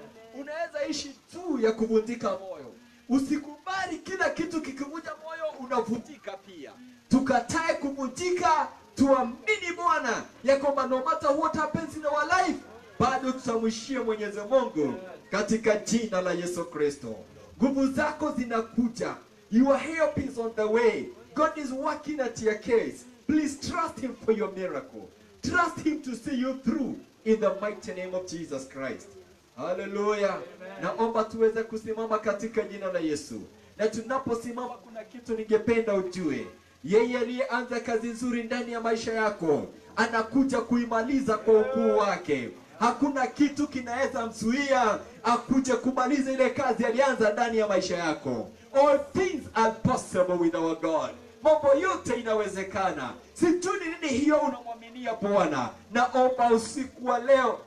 Unaweza ishi juu ya kuvunjika moyo. Usikubali kila kitu kikivunja moyo unavunjika pia. Tukatae kuvunjika, tuamini Bwana ya kwamba no matter what happens in our life, bado tutamwishia Mwenyezi Mungu katika jina la Yesu Kristo. Nguvu zako zinakuja. Your help is on the way. God is working at your case. Please trust him for your miracle. Trust him to see you through in the mighty name of Jesus Christ. Hallelujah. Naomba tuweze kusimama katika jina la Yesu. Na tunaposimama kuna kitu ningependa ujue. Yeye aliyeanza kazi nzuri ndani ya maisha yako, anakuja kuimaliza kwa ukuu wake. Hakuna kitu kinaweza mzuia akuje kumaliza ile kazi alianza ndani ya maisha yako. All things are possible with our God. Mambo yote inawezekana. Sijui nini hiyo unamwaminia Bwana. Naomba usiku wa leo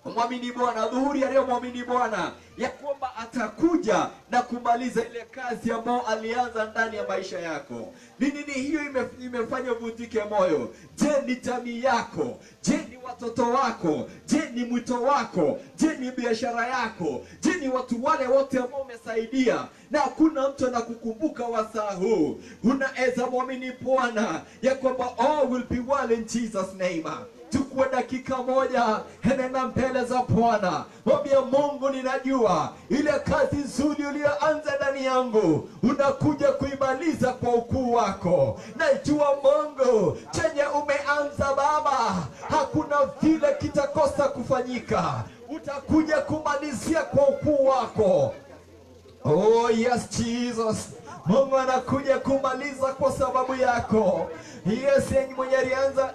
umwamini Bwana, dhuhuri ya leo mwamini Bwana ya kwamba atakuja na kumaliza ile kazi ambayo alianza ndani ya maisha yako. Ni nini hiyo imefanya uvunjike moyo? Je, ni jamii yako? Je, ni watoto wako? Je, ni mwito wako? Je, ni biashara yako? Je, ni watu wale wote ambao umesaidia na hakuna mtu anakukumbuka wasaa huu? Unaweza mwamini Bwana ya kwamba all will be well in Jesus name. Chukua dakika moja, nenda mbele za Bwana. Mwambie Mungu, ninajua ile kazi nzuri uliyoanza ndani yangu unakuja kuimaliza kwa ukuu wako. Najua Mungu, chenye umeanza Baba, hakuna vile kitakosa kufanyika. Utakuja kumalizia kwa ukuu wako. Oh yes Jesus. Mungu anakuja kumaliza kwa sababu yako. Yes, yeye mwenye alianza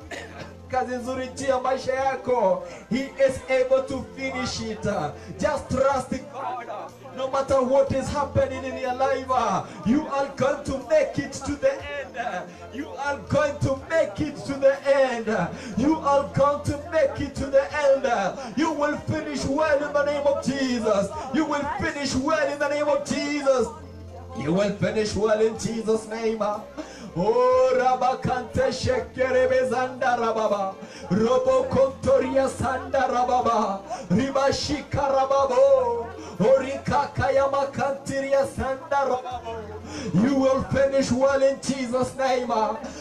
kazi nzuri juu ya maisha yako, he is able to finish it. Just trust God. No matter what is happening in your life, you are going to make it to the end. You are going to make it to the end. You are going to make it to the end. You will finish well in the name of Jesus. You will finish well in the name of Jesus. You will finish well in Jesus' name. Oh, Rabakante Shekerebe Zanda Rababa, Robo Kontoria Sanda Rababa, Ribashika Rababo, Orika Kayama Kantiria Sanda Rababo. You will finish well in Jesus' name.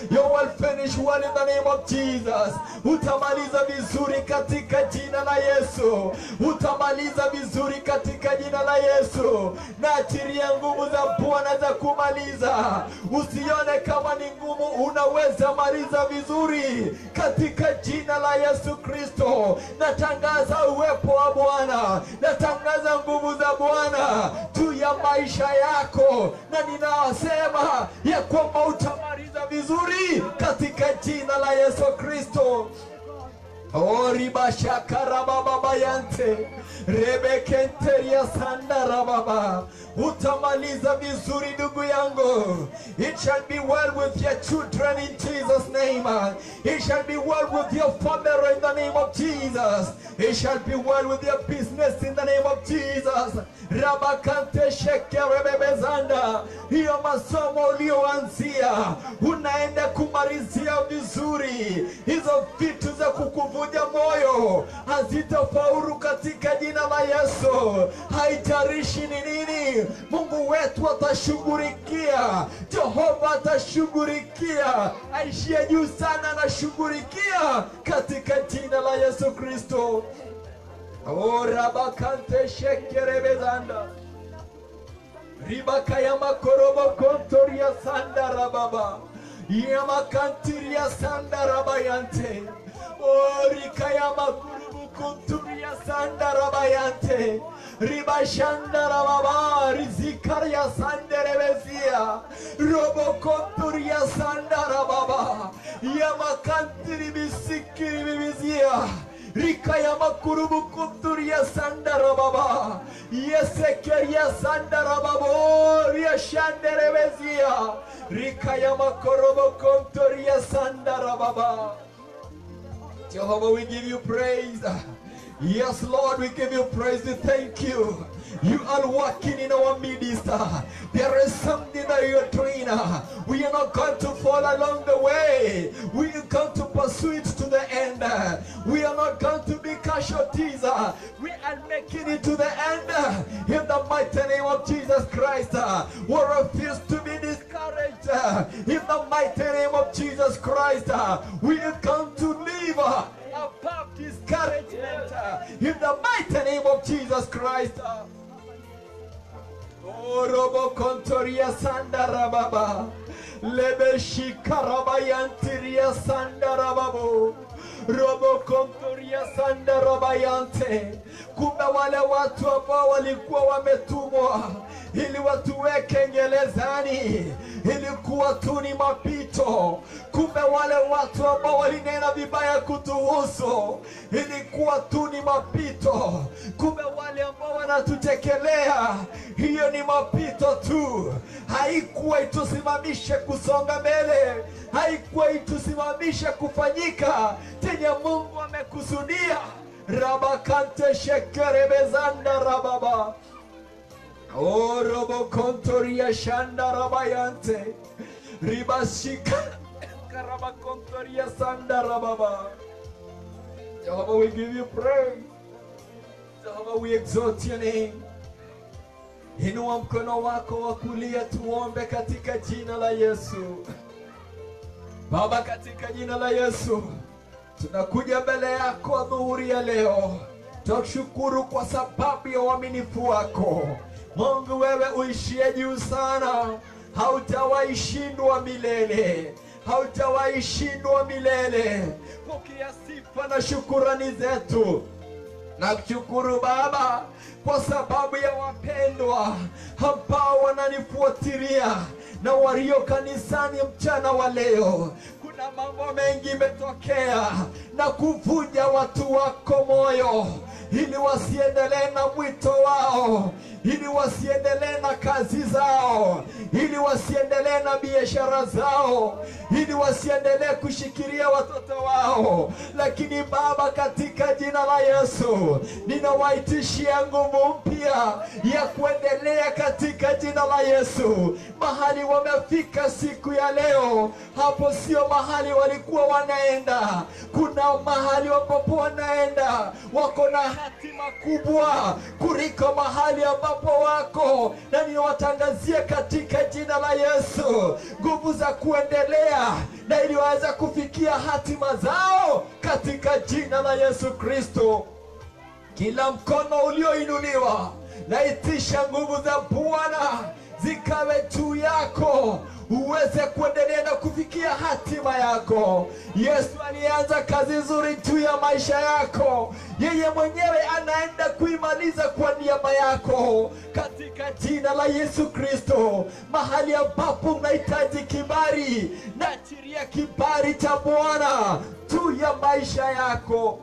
You will finish well in the name of Jesus. Utamaliza vizuri katika jina la Yesu. Utamaliza vizuri katika jina la Yesu. Na achiria nguvu za Bwana za kumaliza. Usione kama ni ngumu, unaweza maliza vizuri katika jina la Yesu Kristo. Natangaza uwepo wa Bwana. Natangaza nguvu za Bwana juu ya maisha yako. Na ninasema ya kwamba utamaliza vizuri katika jina la Yesu Kristo. Oriba shakara baba bayante rebekenteria sandara baba. Utamaliza vizuri ndugu yangu. It shall be well with your children in Jesus' name. It shall be well with your family in the name of Jesus. It shall be well with your business in the name of Jesus. Rabakante shekere bebezanda. Hiyo masomo ulioanzia unaenda kumalizia vizuri. Hizo vitu za kukuvunja moyo hazitafaulu katika jina la Yesu. Haijalishi ni nini, Mungu wetu atashughulikia. Jehova atashughulikia. Aishie juu sana anashughulikia katika jina la Yesu Kristo. Ora bakante shekere bezanda. Ribaka ya makorobo kontoria sanda rababa. Yama kantiria sanda rabayante. Orika ya makurubu kontoria sanda rabayante. Riba shanda rababa. Rizikaria sanda rebezia. Robo kontoria sanda rababa. Yama kantiri bisikiri bibizia. Rika ya makurubu kunturia sandara baba. Yesekeria sandara baba. Ria shandere bezia. Rika ya makurubu kunturia sandara baba. Jehovah, we give you praise. Yes, Lord, we give you praise. We thank you. You are working in our midst. There is something that you are doing. We are not going to fall along the way. We are going to pursue it to the end. We are not going to be casualties. We are making it to the end. In the mighty name of Jesus Christ. We refuse to be discouraged. In the mighty name of Jesus Christ. We are going to live above discouragement. In the mighty name of Jesus Christ. Robo kontoria sandara baba. Lebe shikaraba yantiria sandara babu. Robo kontoria sandara bayante. Kumbe wale watu ambao walikuwa wametumwa ili watuweke gerezani ilikuwa tu ni mapito. Kumbe wale watu ambao walinena vibaya kutuhusu ilikuwa tu ni mapito. Kumbe wale ambao wanatutekelea hiyo ni mapito tu. Haikuwa itusimamishe kusonga mbele. Haikuwa itusimamishe kufanyika chenye Mungu amekusudia. Rabakante shekere bezanda rababa. O robo kontoria shanda rabayante. Ribashika karaba kontoria sanda rababa. Jehovah, we give you praise. Jehovah, we exalt your name. Inua mkono wako wa kulia tuombe katika jina la Yesu. Baba, katika jina la Yesu tunakuja mbele yako adhuhuri ya leo. Tukushukuru kwa sababu ya uaminifu wako. Mungu, wewe uishie juu sana. Hautawahi shindwa milele. Hautawahi shindwa milele. Pokea sifa na shukurani zetu. Na kushukuru Baba kwa sababu ya wapendwa ambao wananifuatilia na walio kanisani mchana wa leo. Kuna mambo mengi imetokea na kuvunja watu wako moyo ili wasiendelee na mwito wao, ili wasiendelee na kazi zao, ili wasiendelee na biashara zao, ili wasiendelee kushikilia watoto wao. Lakini Baba, katika jina la Yesu ninawaitishia nguvu mpya ya kuendelea katika jina la Yesu. Mahali wamefika siku ya leo, hapo sio mahali walikuwa wanaenda. Kuna mahali ambapo wanaenda, wako na hatima kubwa kuliko mahali ambapo wako. Na niwatangazia katika jina la Yesu nguvu za kuendelea na ili waweze kufikia hatima zao katika jina la Yesu Kristo. Kila mkono ulioinuliwa naitisha nguvu za Bwana zikawe juu yako, uweze kuendelea na kufikia hatima yako. Yesu alianza kazi nzuri juu ya maisha yako, yeye mwenyewe anaenda kuimaliza kwa niaba yako, katika jina la Yesu Kristo. Mahali ambapo unahitaji kibali, naachilia kibali cha Bwana juu ya maisha yako.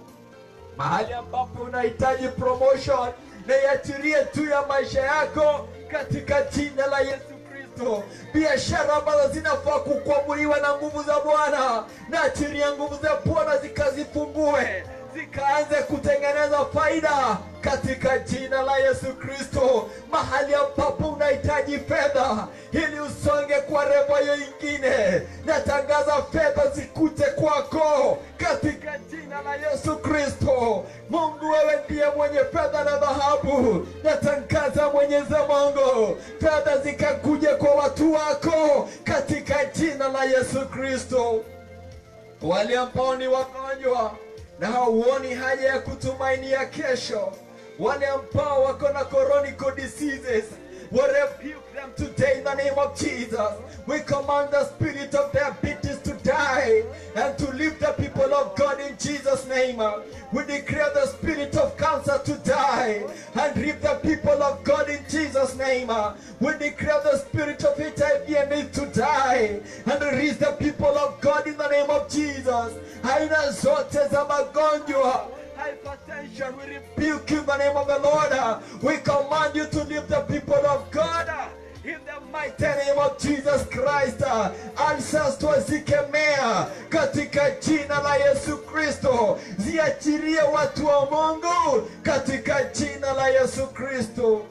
Mahali ambapo unahitaji promotion, naiachilie juu ya maisha yako katika jina la Yesu Kristo. Biashara ambazo zinafaa kukwamuliwa na nguvu za Bwana, naachilia nguvu za Bwana zikazifungue, zikaanze kutengeneza faida katika jina la Yesu Kristo. Mahali ambapo unahitaji fedha ili usonge kwa level nyingine, natangaza fedha zikuje kwako katika jina la Yesu Kristo. Mungu, wewe ndiye mwenye fedha na dhahabu. Natangaza Mwenyezi Mungu, fedha zikakuje kwa watu wako katika jina la Yesu Kristo. Wale ambao ni wagonjwa na hauoni haja ya kutumainia kesho, wale ambao wako na chronic diseases, we rebuke them today in the name of Jesus. We command the spirit of diabetes to die and to leave the people of God in Jesus' name. We declare the spirit of cancer to die and leave the people of God in Jesus' name. We declare the spirit of HIV and AIDS to die and release the people of God in the name of Jesus. Aina zote za magonjwa, hypertension, we rebuke you in the name of the Lord. We command you to leave the people of God in the mighty name of Jesus Christ. Answers twazikemea katika jina la Yesu Kristo. Ziachilie watu wa Mungu katika jina la Yesu Kristo.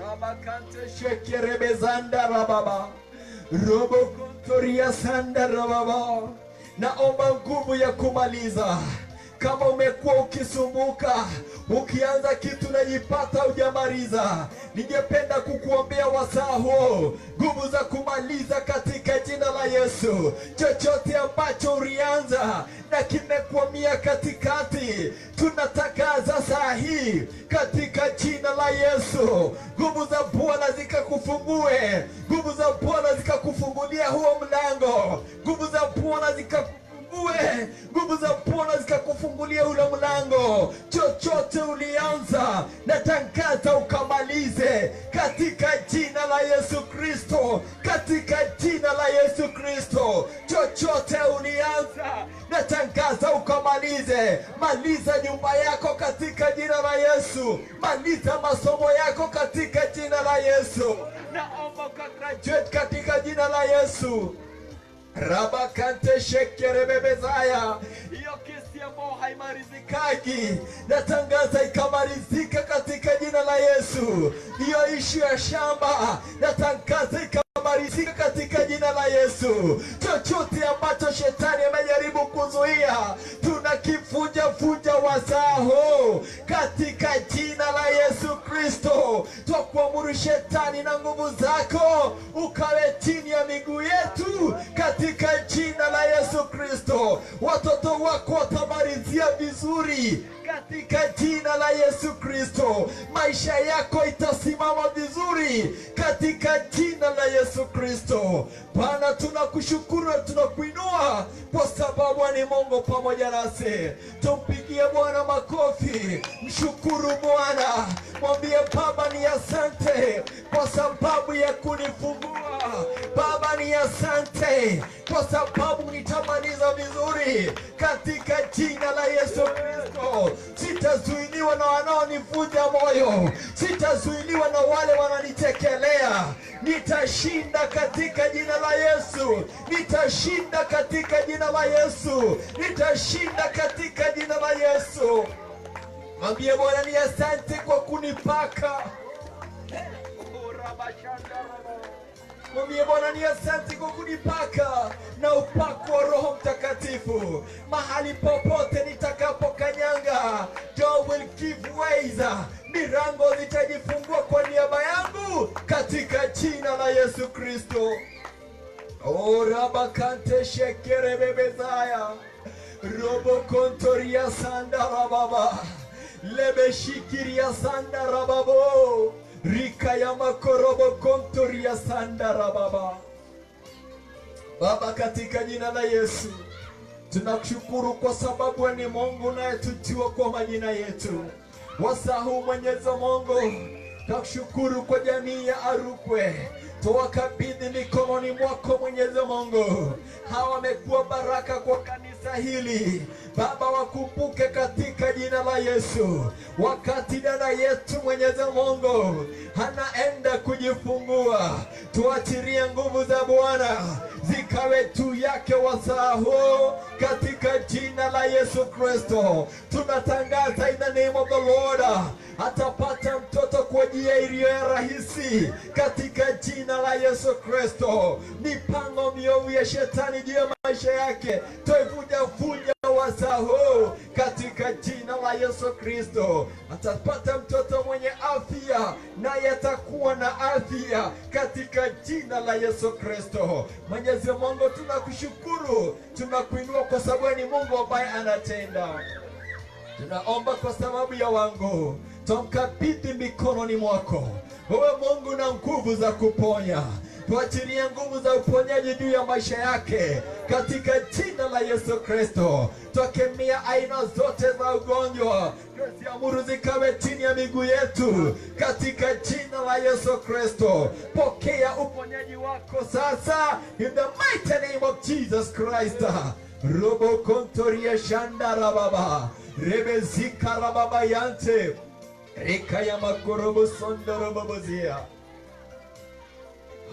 Rabakante shekere zanda rababa, robo kontoria sanda rababa. Naomba nguvu ya kumaliza. Kama umekuwa ukisumbuka, ukianza kitu na jipata hujamaliza, ningependa kukuombea wasaa huo, nguvu za kumaliza katika jina la Yesu. Chochote ambacho ulianza na kimekwamia katikati, tunatangaza saa hii katika jina la Yesu. Nguvu za Bwana zikakufungue, nguvu za Bwana zikakufungulia huo mlango, nguvu za Bwana zikakufungue, nguvu za Bwana zikakufungulia ule mlango. Chochote ulianza, natangaza ukamalize katika jina la Yesu Kristo, katika jina la Yesu Kristo. Chochote ulianza, natangaza ukamalize. Maliza nyumba yako katika jina la Yesu. Maliza masomo yako katika jina la Yesu. Naomba ukagraduate katika jina la Yesu. Rabakante shekere bebezaya. Iyo kesi ambayo haimarizikagi, natangaza ikamarizika katika jina la Yesu. Iyo ishu ya shamba, natangaza ikamarizika katika jina la Yesu. Chochote ambacho shetani amejaribu kuzuia, tunakifunja wasaho katika jina la Yesu Kristo. Twakuamuru shetani na nguvu zako ukawe chini ya miguu yetu katika jina la Yesu Kristo. Watoto wako watamalizia vizuri katika jina la Yesu Kristo. Maisha yako itasimama vizuri katika jina la Yesu Kristo. Bwana, tunakushukuru na tunakuinua kwa sababu ni Mungu pamoja nasi. Tumpigie Bwana makofi. Mshukuru Bwana. Mwambie Baba ni asante kwa sababu ya kunifungua. Baba ni asante kwa sababu nitamaliza vizuri katika jina la Yesu Kristo. Sitazuiliwa na wanaonivunja moyo, sitazuiliwa na wale wananitekelea. Nitashinda katika jina la Yesu. Nitashinda katika jina la Yesu. Nitashinda katika jina la Yesu. Mwambie Bwana ni asante kwa kunipaka. Mwambie Bwana ni asante kwa kunipaka na upako wa Roho Mtakatifu. Mahali popote nitakapokanyanga, God will give ways. Milango zitajifungua kwa niaba yangu katika jina la Yesu Kristo. Rabakante shekere bebezaya, robo kontoria sanda rababa, lebe shikiria sanda rababo. Rika ya makorobo kontoria sandara baba. Baba, katika jina la Yesu tunakushukuru kwa sababu ni Mungu unayetujua kwa majina yetu. Wasahu Mwenyezi Mungu, tunakushukuru kwa jamii ya Arukwe. Tuwakabidhi mikononi mwako Mwenyezi Mungu. Hawa wamekuwa baraka kwa kanisa hili. Baba, wakumbuke katika jina la Yesu. Wakati dada yetu Mwenyezi Mungu anaenda kujifungua, tuachirie nguvu za Bwana zikawe juu yake wasaa huu katika jina la Yesu Kristo. Tunatangaza in the name of the Lord, atapata mtoto kwa njia iliyo rahisi katika jina la Yesu Kristo. Mipango miovu ya shetani juu ya maisha yake tuivunja wasaa huu katika jina la Yesu Kristo. Atapata mtoto mwenye afya, naye atakuwa na afya katika jina la Yesu Kristo. Mwenyezi Mungu, tunakushukuru, tunakuinua kwa sababu ni Mungu ambaye anatenda. Tunaomba kwa sababu ya wangu, tumkabidhi mikononi mwako. Wewe Mungu na nguvu za kuponya, tuachilie nguvu za uponyaji juu ya maisha yake katika jina la Yesu Kristo. Tukemea aina zote za ugonjwa, tuziamuru zikawe chini ya miguu yetu katika jina la Yesu Kristo. Pokea uponyaji wako sasa in the mighty name of Jesus Christ. Robo kontoria shandara baba, rebe zikara baba yante, rika ya makorobo sondoro babozia.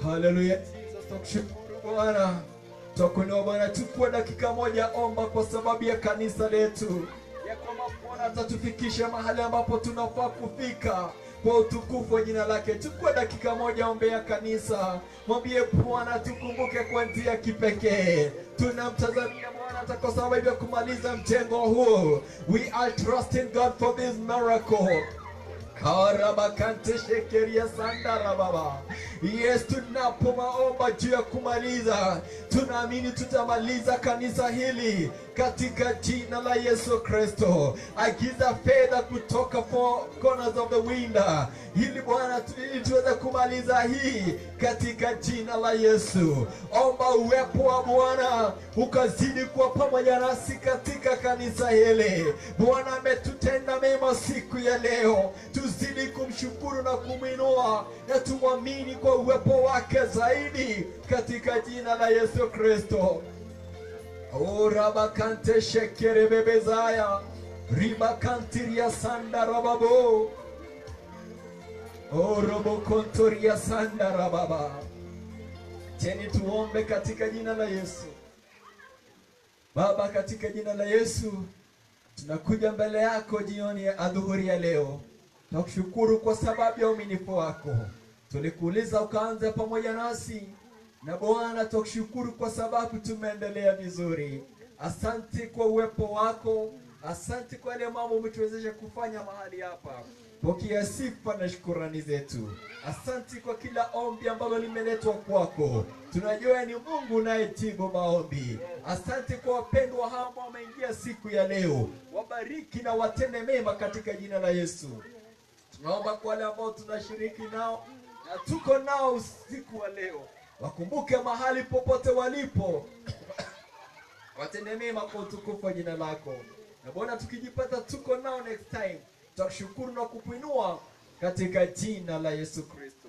Hallelujah Jesus, tukushukuru Bwana. Tukuinua Bwana, chukua dakika moja, omba kwa sababu ya kanisa letu, ya kwamba Bwana atatufikisha mahali ambapo tunafaa kufika kwa utukufu wa jina lake. Chukua dakika moja, ombea kanisa, mwambie Bwana tukumbuke kwa njia kipekee. Tunamtazamia Bwana kwa sababu ya kumaliza mjengo huu. We are trusting God for this miracle. Karabakante shekeria sandara baba. Yes, tunapomaomba juu ya kumaliza, tunaamini tutamaliza kanisa hili katika jina la Yesu Kristo. Agiza fedha kutoka four corners of the wind, ili Bwana tuweze kumaliza hii katika jina la Yesu. Omba uwepo wa Bwana ukazidi kuwa pamoja nasi katika kanisa hili. Bwana ametutenda mema siku ya leo, tuzidi kumshukuru na kumwinua na tumwamini kwa uwepo wake zaidi katika jina la Yesu Kristo. Ora bakante shekere bebezaya, riba kantiria sanda rababo, orobo kontoria sanda rababa. Teni tuombe katika jina la Yesu. Baba, katika jina la Yesu tunakuja mbele yako jioni ya adhuhuri ya leo. Tunakushukuru kwa sababu ya uaminifu wako. Tulikuuliza ukaanza pamoja nasi, na Bwana tukushukuru kwa sababu tumeendelea vizuri. Asante kwa uwepo wako, asante kwa yale mambo umetuwezesha kufanya mahali hapa. Pokea sifa na shukrani zetu. Asante kwa kila ombi ambalo limeletwa kwako. Tunajua ni Mungu unayetibu maombi. Asante kwa wapendwa hawa ambao wameingia siku ya leo. Wabariki na watende mema katika jina la Yesu. Tunaomba kwa wale ambao tunashiriki nao na tuko nao usiku wa leo, wakumbuke mahali popote walipo, watende mema kwa utukufu wa jina lako. Na Bwana, tukijipata tuko nao next time, tutakushukuru na kukuinua katika jina la Yesu Kristo.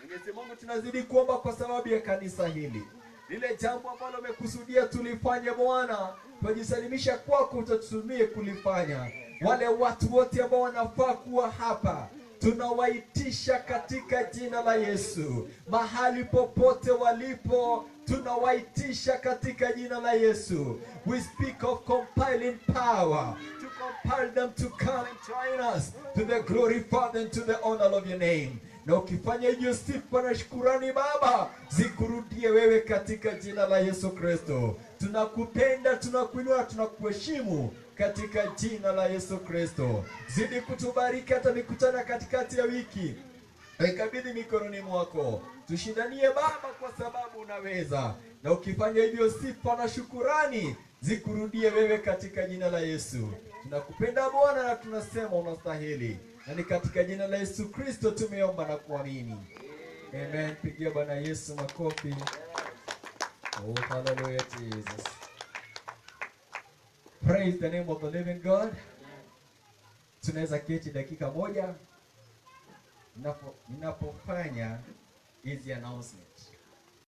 Mwenyezi Mungu, tunazidi kuomba kwa sababu ya kanisa hili. Lile jambo ambalo umekusudia tulifanye Bwana, tunajisalimisha kwako, utatutumie kulifanya. Wale watu wote ambao wanafaa kuwa hapa, tunawaitisha katika jina la Yesu. Mahali popote walipo, tunawaitisha katika jina la Yesu. We speak of compiling power to compile them to come and join us to the glory, Father, and to the honor of your name. Na ukifanya hiyo, sifa na shukrani Baba zikurudie wewe katika jina la Yesu Kristo. Tunakupenda, tunakuinua, tunakuheshimu katika jina la Yesu Kristo. Zidi kutubariki hata mikutano katikati ya wiki. Ikabidhi mikononi mwako. Tushindanie Baba kwa sababu unaweza. Na ukifanya hivyo, sifa na shukurani zikurudie wewe katika jina la Yesu. Tunakupenda Bwana na tunasema unastahili. Na ni katika jina la Yesu Kristo tumeomba na kuamini. Amen. Pigia Bwana Yesu makofi. Oh, hallelujah Jesus. Praise the name of the living God. Tunaweza keti dakika moja ninapofanya hizi announcement.